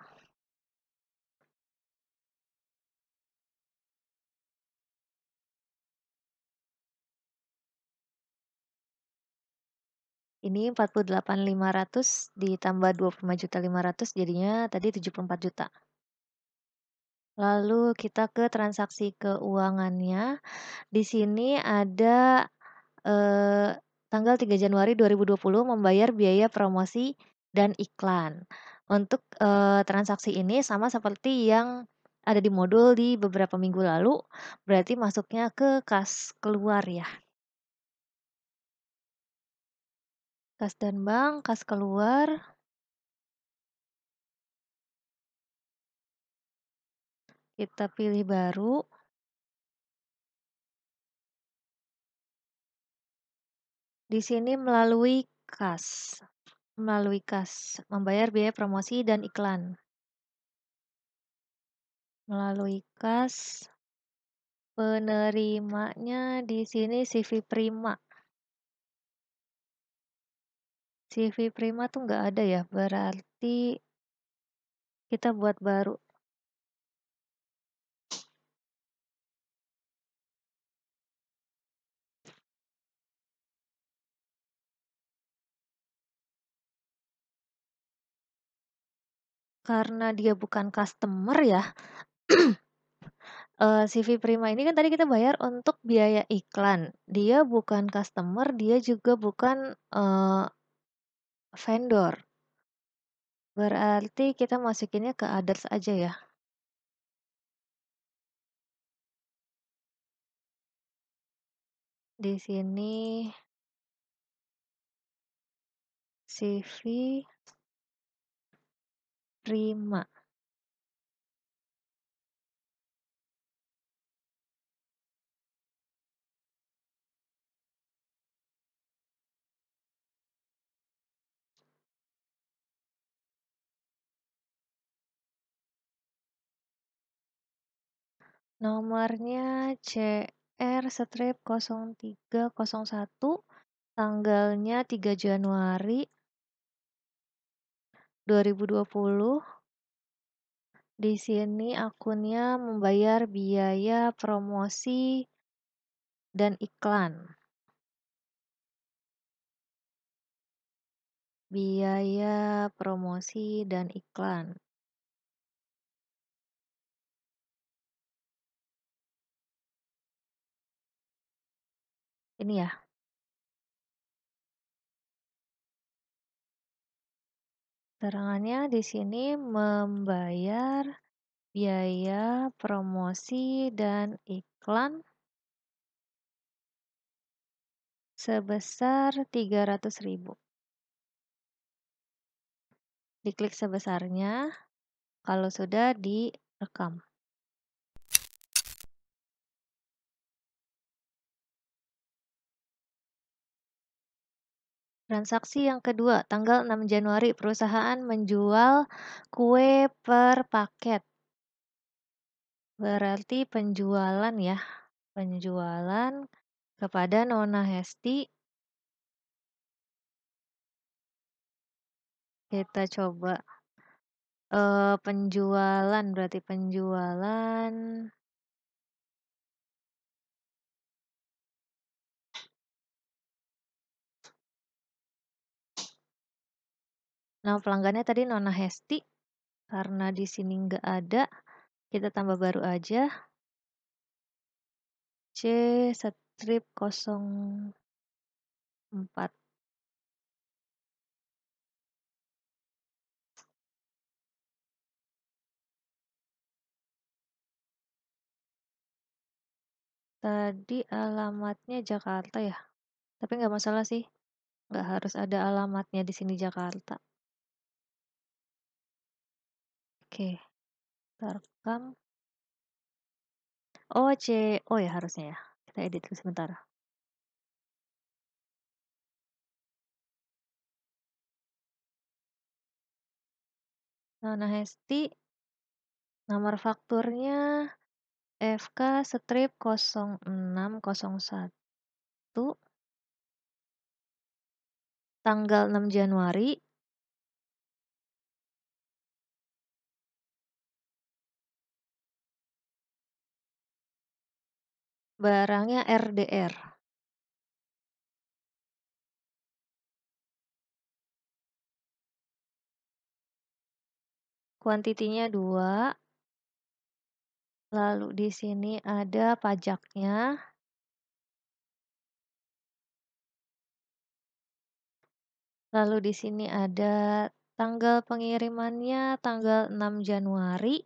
A: Ini 48.500 ditambah 25.500 jadinya tadi 74 juta. Lalu kita ke transaksi keuangannya. Di sini ada tanggal 3 Januari 2020 membayar biaya promosi dan iklan. Untuk transaksi ini sama seperti yang ada di modul di beberapa minggu lalu, berarti masuknya ke kas keluar ya. Kas dan bank, kas keluar, kita pilih baru. Di sini melalui kas, membayar biaya promosi dan iklan. Melalui kas, penerimanya di sini CV Prima. CV Prima tuh nggak ada ya, berarti kita buat baru. karena dia bukan customer ya, CV Prima ini kan tadi kita bayar untuk biaya iklan. Dia bukan customer, dia juga bukan, vendor. Berarti kita masukinnya ke others aja ya? Di sini CV Prima. Nomornya CR/0301, tanggalnya 3 Januari 2020. Di sini akunnya membayar biaya promosi dan iklan. Biaya promosi dan iklan. Ini ya, terangannya di sini membayar biaya promosi dan iklan sebesar 300.000. Diklik sebesarnya kalau sudah direkam. Transaksi yang kedua, tanggal 6 Januari, perusahaan menjual kue per paket. Berarti penjualan ya, penjualan kepada Nona Hesti. Kita coba penjualan, berarti penjualan. Nama pelanggannya tadi Nona Hesti, karena di sini nggak ada, kita tambah baru aja. C strip 04. Tadi alamatnya Jakarta ya, tapi nggak masalah sih, nggak harus ada alamatnya di sini Jakarta. Oke, kita rekam. Oh oh ya harusnya ya, kita edit dulu sebentar. Nona Hesti, nomor fakturnya FK strip 0601, tanggal 6 Januari. Barangnya RDR. Kuantitinya 2. Lalu di sini ada pajaknya. Lalu di sini ada tanggal pengirimannya tanggal 6 Januari.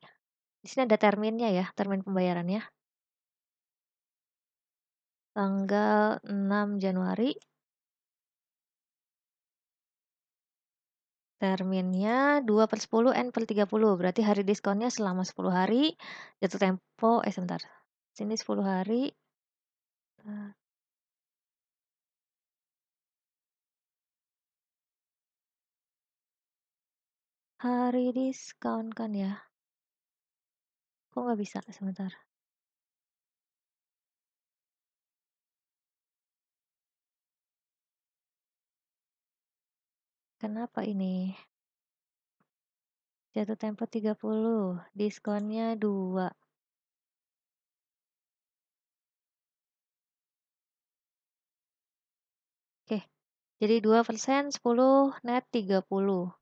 A: Di sini ada terminnya ya, termin pembayarannya. Tanggal 6 Januari. Terminnya 2/10 N/30, berarti hari diskonnya selama 10 hari, jatuh tempo sebentar, sini 10 hari. Hari diskon kan ya? Kok nggak bisa? Sebentar. Kenapa ini? Jatuh tempo 30, diskonnya 2. Oke, jadi 2%, 10, net 30.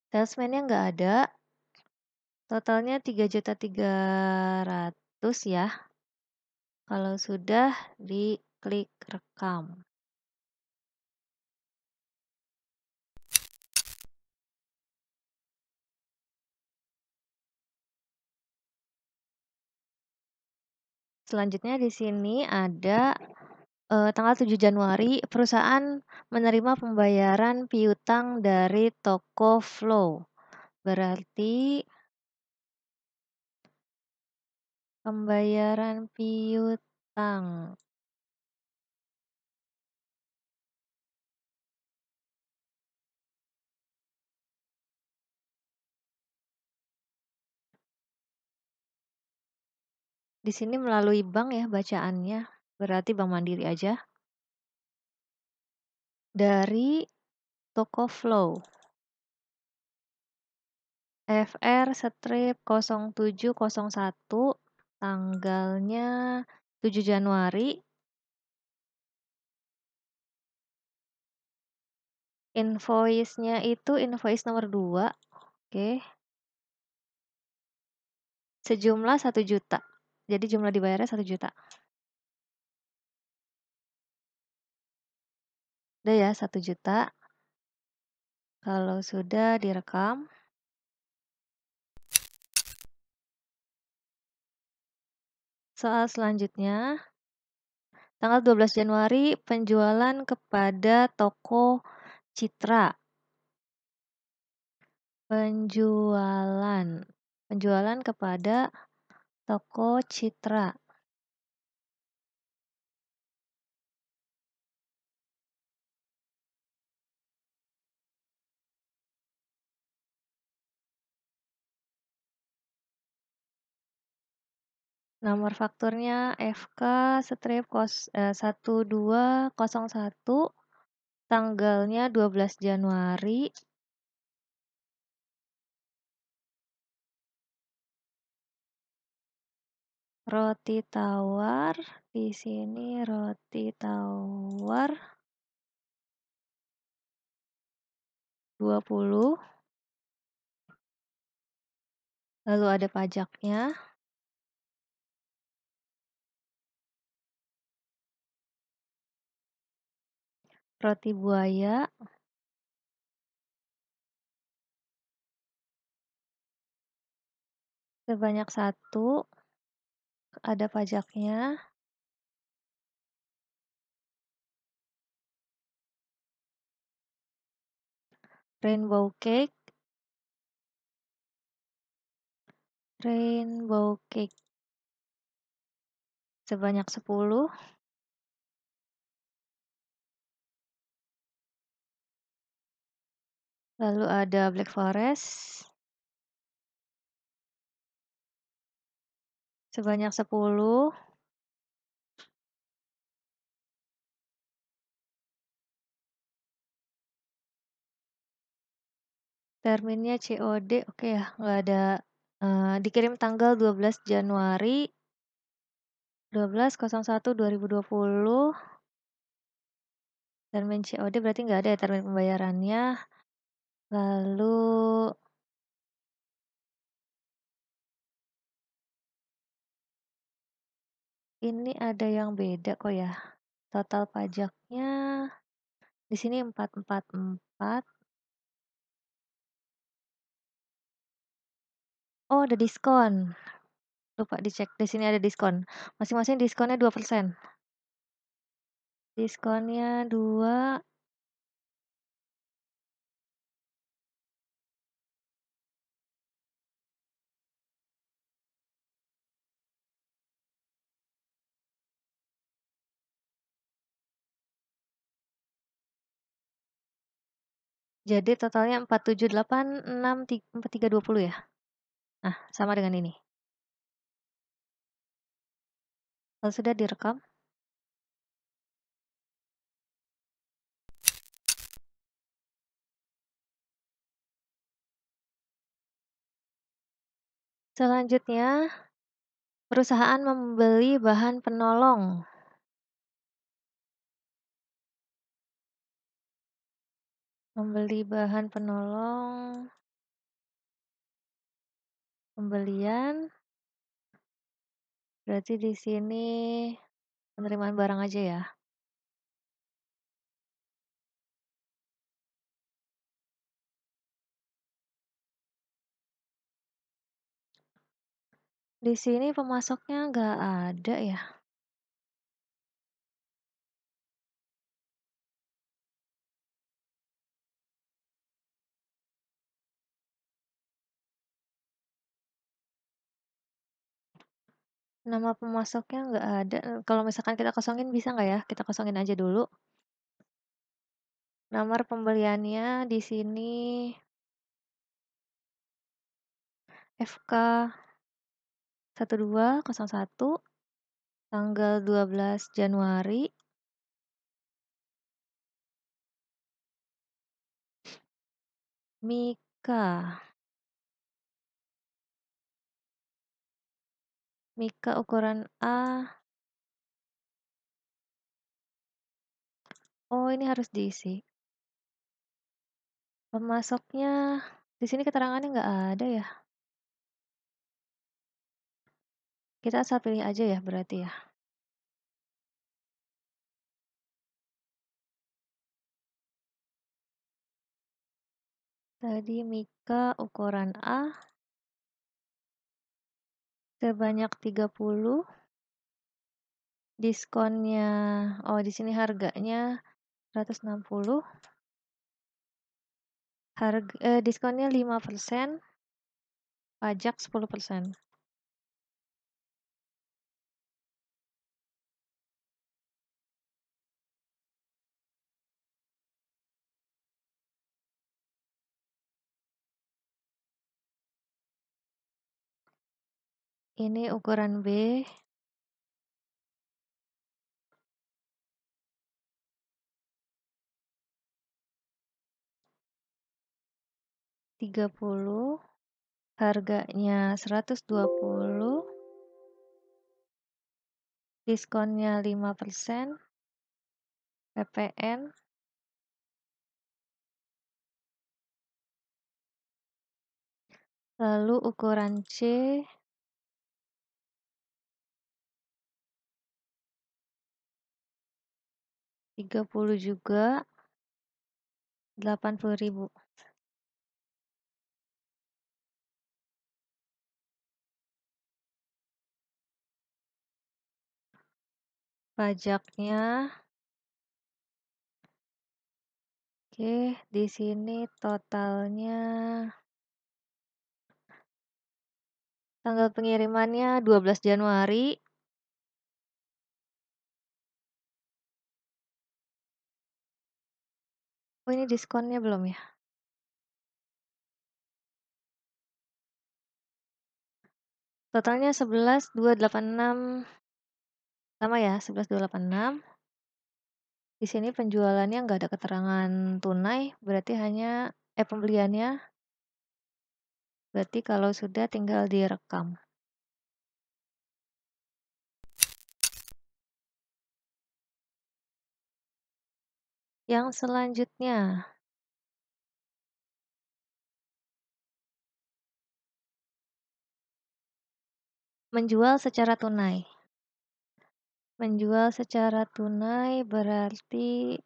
A: salesman-nya nggak ada, totalnya 3.300.000 ya. Kalau sudah, diklik rekam. Selanjutnya di sini ada tanggal 7 Januari, perusahaan menerima pembayaran piutang dari toko Flow. Berarti pembayaran piutang. Di sini melalui bank ya bacaannya, berarti Bank Mandiri aja. Dari toko Flow. FR-0701, tanggalnya 7 Januari. Invoice-nya itu invoice nomor 2, oke. Sejumlah 1 juta. Jadi jumlah dibayarnya 1 juta. Udah ya, 1 juta. Kalau sudah direkam. Soal selanjutnya, tanggal 12 Januari penjualan kepada toko Citra. Penjualan kepada toko Citra. Nomor fakturnya FK-1201, tanggalnya 12 Januari. Roti tawar, di sini roti tawar 20. Lalu ada pajaknya. Roti buaya sebanyak 1, ada pajaknya. Rainbow cake sebanyak 10. Lalu ada Black Forest sebanyak 10. Terminnya COD, oke ya, nggak ada. Dikirim tanggal 12 Januari 12.01.2020. Termin COD berarti nggak ada ya termin pembayarannya. Lalu ini ada yang beda kok ya. Total pajaknya di sini 444. Oh, ada diskon. Lupa dicek, di sini ada diskon. Masing-masing diskonnya 2%. Diskonnya 2. Jadi totalnya 478.64320 ya. Nah, sama dengan ini. Kalau sudah direkam. Selanjutnya, perusahaan membeli bahan penolong. Membeli bahan penolong Pembelian, berarti di sini penerimaan barang aja ya? Di sini pemasoknya nggak ada ya? Nama pemasoknya nggak ada, kalau misalkan kita kosongin bisa nggak ya? Kita kosongin aja dulu. Nomor pembeliannya di sini FK 1201 tanggal 12 Januari. Mika. Mika ukuran A. Oh, ini harus diisi. Pemasoknya di sini keterangannya nggak ada ya. Kita asal pilih aja ya berarti ya. Tadi Mika ukuran A sebanyak 30. Diskonnya, oh di sini harganya 160. Diskonnya 5%, pajak 10%. Ini ukuran B. Rp30, harganya 120, diskonnya 5%, PPN, lalu ukuran C, 30 juga, 80.000. Pajaknya, oke, di sini totalnya tanggal pengirimannya 12 Januari. Oh, ini diskonnya belum ya? Totalnya 11.286, sama ya, 11.286. Di sini penjualannya nggak ada keterangan tunai, berarti hanya pembeliannya, berarti kalau sudah tinggal direkam. Yang selanjutnya, menjual secara tunai. Menjual secara tunai berarti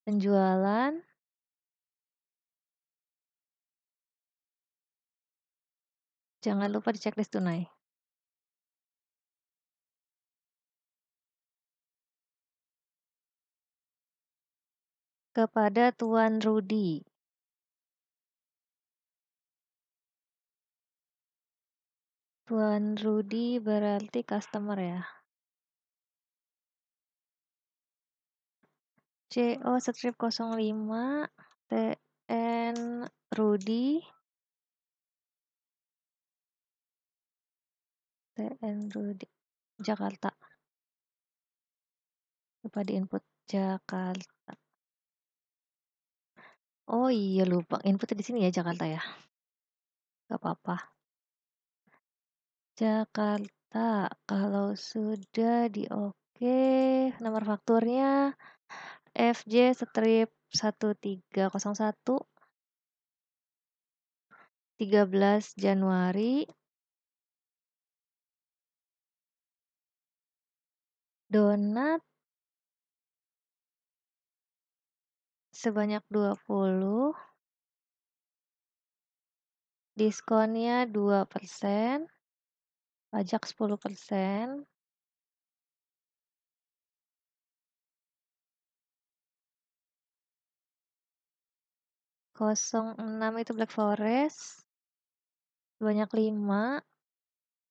A: penjualan jangan lupa di checklist tunai. Kepada Tuan Rudi. Tuan Rudi berarti customer ya. CO strip 05 TN Rudi. TN Rudi Jakarta. Lupa di input Jakarta. Oh iya lupa inputnya di sini ya Jakarta ya. Gak apa-apa. Jakarta. Kalau sudah di oke, nomor fakturnya FJ strip 1301 13 Januari, donat sebanyak 20, diskonnya 2%, pajak 10%, 06 itu Black Forest, sebanyak 5,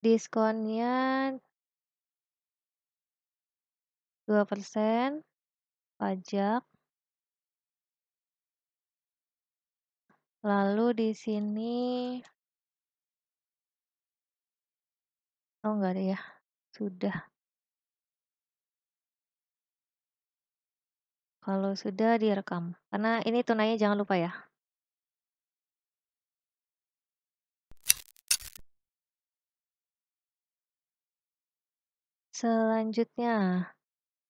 A: diskonnya 2%, pajak. Lalu di sini, oh enggak ada ya, sudah. Kalau sudah direkam, karena ini tunainya jangan lupa ya. Selanjutnya,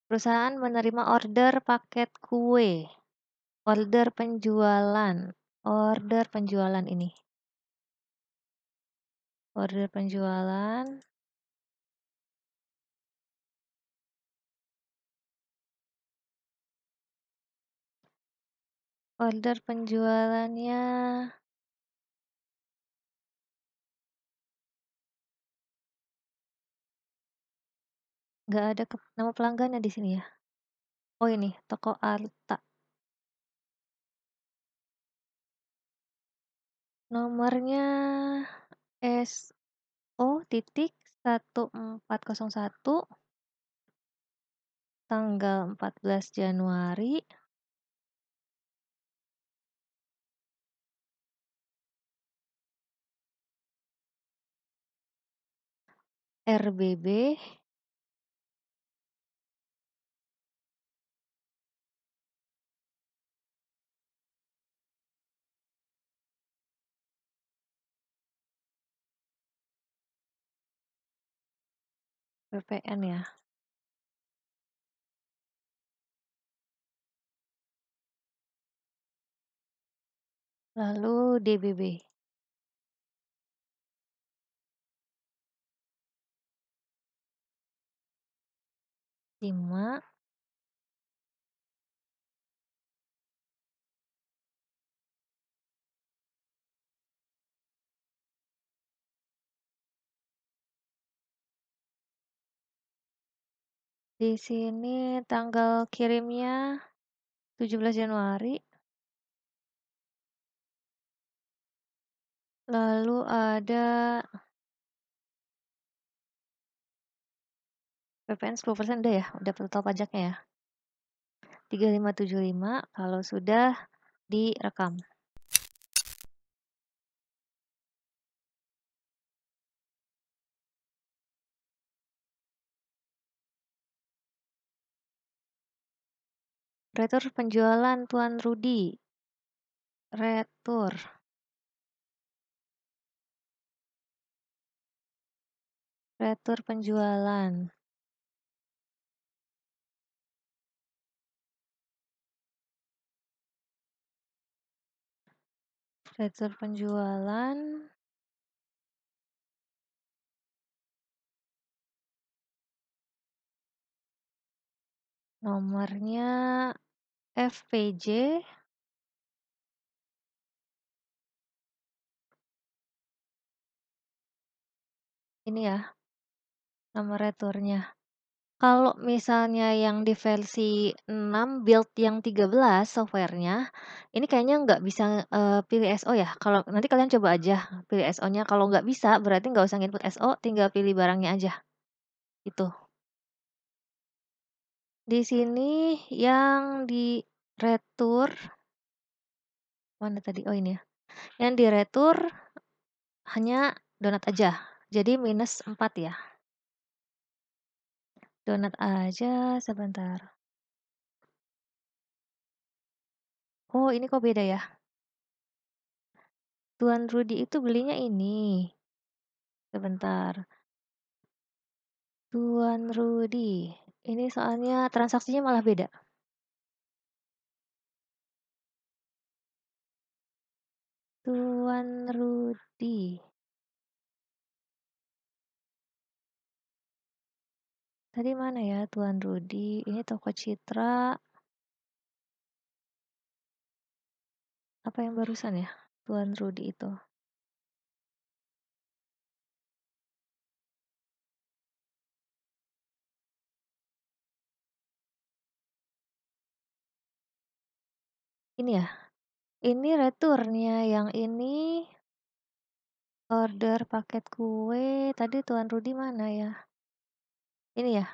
A: perusahaan menerima order paket kue, order penjualan ini. Order penjualan, order penjualannya nggak ada nama pelanggannya di sini ya. Oh ini, toko Arta. Nomornya SO.1401, tanggal 14 Januari, RBB, PPN ya. Lalu DBB. 5, di sini tanggal kirimnya 17 Januari. Lalu ada PPN 10% udah ya, udah total pajaknya ya. 3575 kalau sudah direkam. Retur penjualan Tuan Rudi. Retur. Retur penjualan. Retur penjualan. Nomornya FPJ. Ini ya, nomor returnya. Kalau misalnya yang di versi 6 build yang 13 softwarenya, ini kayaknya nggak bisa pilih SO ya. Kalau nanti kalian coba aja pilih SO-nya. Kalau nggak bisa, berarti nggak usah input SO, tinggal pilih barangnya aja. Itu. Di sini yang di retur, mana tadi? Oh ini ya. Yang di retur hanya donat aja. Jadi minus 4 ya. Donat aja sebentar. Oh ini kok beda ya? Tuan Rudi itu belinya ini. Sebentar. Tuan Rudi. Ini soalnya transaksinya malah beda. Tuan Rudi. Tadi mana ya Tuan Rudi? Ini toko Citra, apa yang barusan ya? Tuan Rudi itu. Ini ya? Ini returnnya, yang ini order paket kue. Tadi Tuan Rudi mana ya? Ini ya?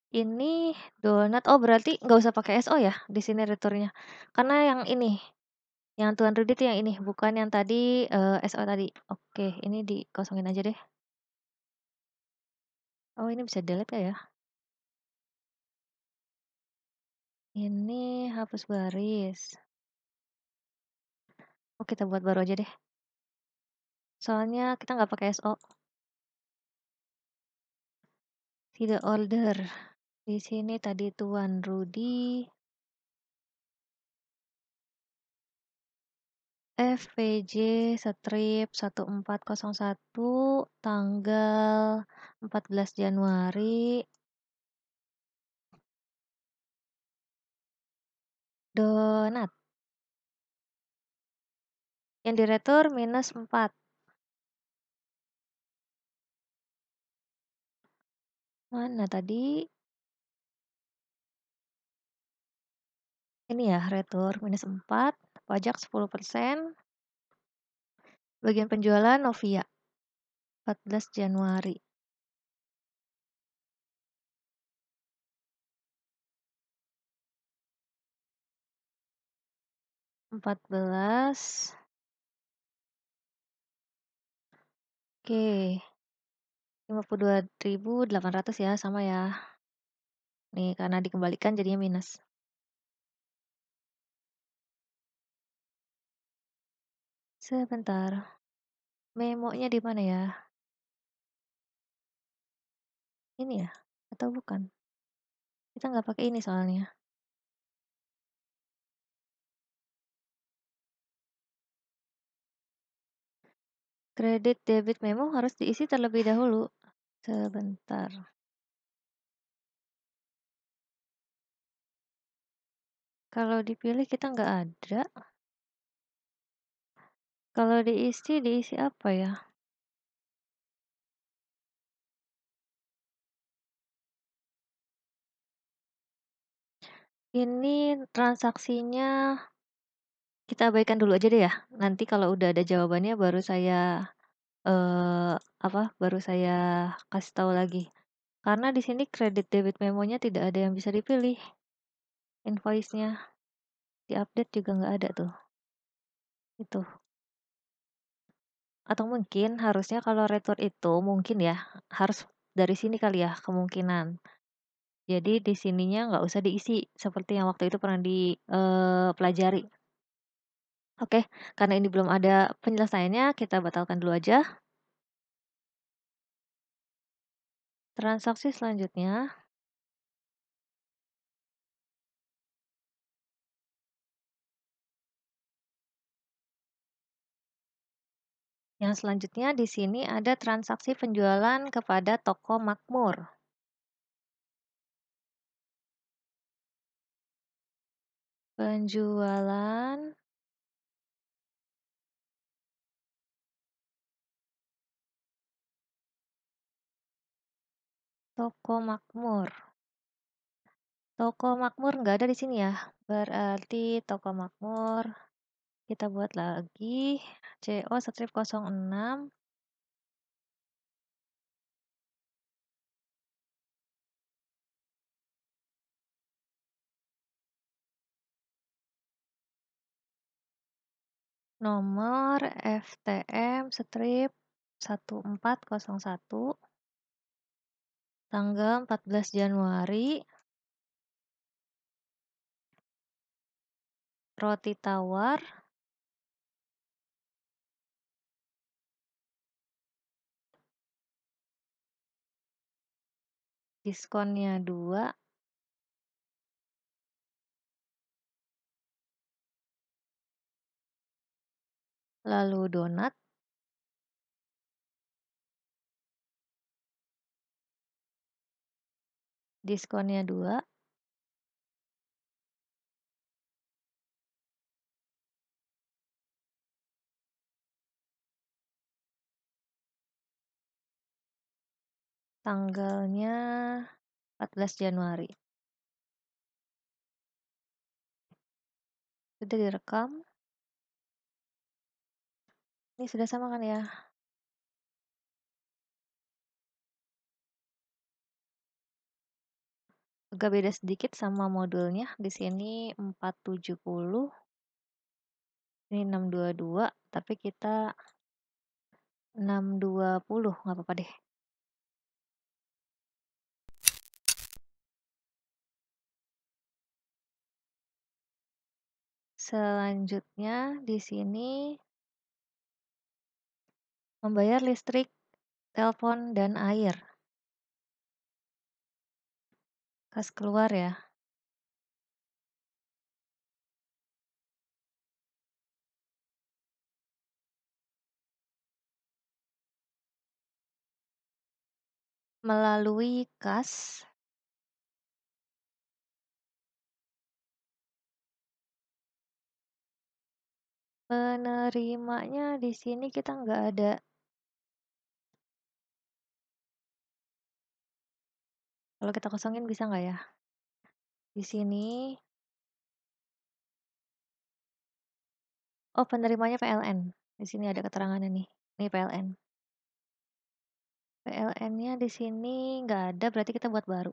A: Ini donat. Oh, berarti nggak usah pakai SO ya di sini returnnya. Karena yang ini, yang Tuan Rudi itu yang ini, bukan yang tadi SO tadi. Oke, ini dikosongin aja deh. Oh, ini bisa delete ya? Ini hapus baris. Oh, kita buat baru aja deh. Soalnya kita nggak pakai SO. Tidak order. Di sini tadi Tuan Rudi. FVJ strip 1401 tanggal 14 Januari. Donat. Yang diretur -4. Mana tadi? Ini ya, retur -4, pajak 10%, bagian penjualan Novia, 14 Januari. 14. Oke, 52.800 ya, sama ya. Nih, karena dikembalikan jadinya minus. Sebentar. Memonya di mana ya? Ini ya? Atau bukan? Kita nggak pakai ini soalnya. Kredit debit memo harus diisi terlebih dahulu. Sebentar. Kalau dipilih kita nggak ada. Kalau diisi apa ya? Ini transaksinya kita abaikan dulu aja deh ya. Nanti kalau udah ada jawabannya baru saya baru saya kasih tahu lagi. Karena di sini kredit debit memonya tidak ada yang bisa dipilih. Invoice-nya di-update juga nggak ada tuh. Itu. Atau mungkin harusnya kalau retur itu mungkin ya harus dari sini kali ya kemungkinan. Jadi di sininya nggak usah diisi seperti yang waktu itu pernah dipelajari. Oke, karena ini belum ada penyelesaiannya, kita batalkan dulu aja. Transaksi selanjutnya, yang selanjutnya di sini ada transaksi penjualan kepada toko Makmur. Penjualan toko Makmur. Toko Makmur nggak ada di sini ya. Berarti toko Makmur kita buat lagi CO strip 06. Nomor FTM strip 1401 tanggal 14 Januari. Roti tawar diskonnya 2, lalu donat diskonnya 2, tanggalnya 14 Januari. Sudah direkam? Ini sudah sama kan ya? Agak beda sedikit sama modulnya. Di sini 470, ini 622, tapi kita 620, nggak apa-apa deh. Selanjutnya di sini membayar listrik, telepon, dan air. Kas keluar ya. Melalui kas, penerimanya di sini kita nggak ada. Kalau kita kosongin bisa nggak ya? Di sini, oh penerimanya PLN. Di sini ada keterangannya nih. Ini PLN. PLN-nya di sini nggak ada, berarti kita buat baru.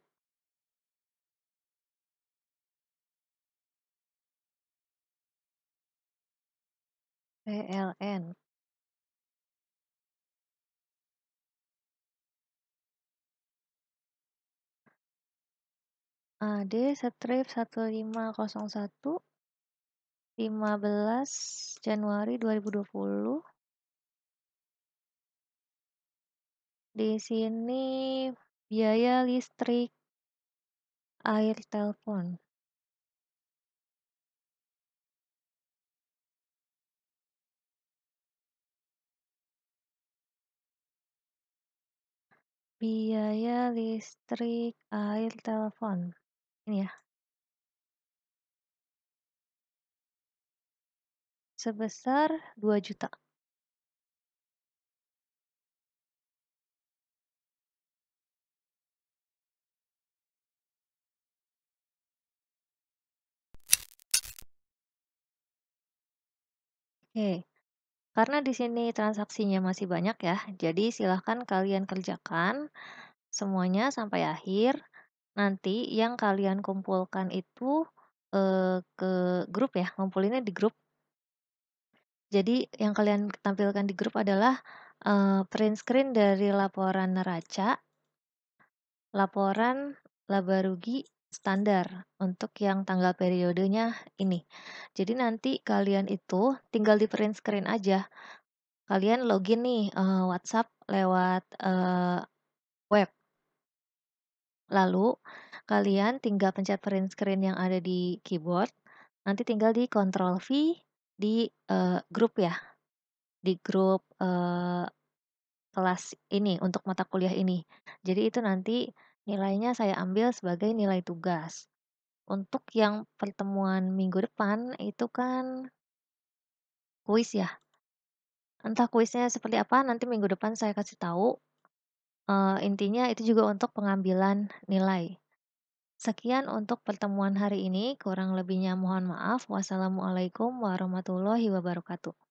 A: PLN. AD strip 1501 15 Januari 2020. Di sini biaya listrik, air, telepon. Biaya listrik, air, telepon. Ini ya, sebesar 2 juta. Oke, karena di sini transaksinya masih banyak ya, jadi silahkan kalian kerjakan semuanya sampai akhir. Nanti yang kalian kumpulkan itu ke grup ya, ngumpulinnya di grup. Jadi yang kalian tampilkan di grup adalah print screen dari laporan neraca, laporan laba rugi standar untuk yang tanggal periodenya ini. Jadi nanti kalian itu tinggal di print screen aja. Kalian login nih WhatsApp lewat web. Lalu kalian tinggal pencet print screen yang ada di keyboard. Nanti tinggal di Ctrl V di grup ya, di grup kelas ini untuk mata kuliah ini. Jadi itu nanti nilainya saya ambil sebagai nilai tugas. Untuk yang pertemuan minggu depan itu kan kuis ya. Entah kuisnya seperti apa nanti minggu depan saya kasih tahu. Intinya itu juga untuk pengambilan nilai. Sekian untuk pertemuan hari ini, kurang lebihnya mohon maaf. Wassalamualaikum warahmatullahi wabarakatuh.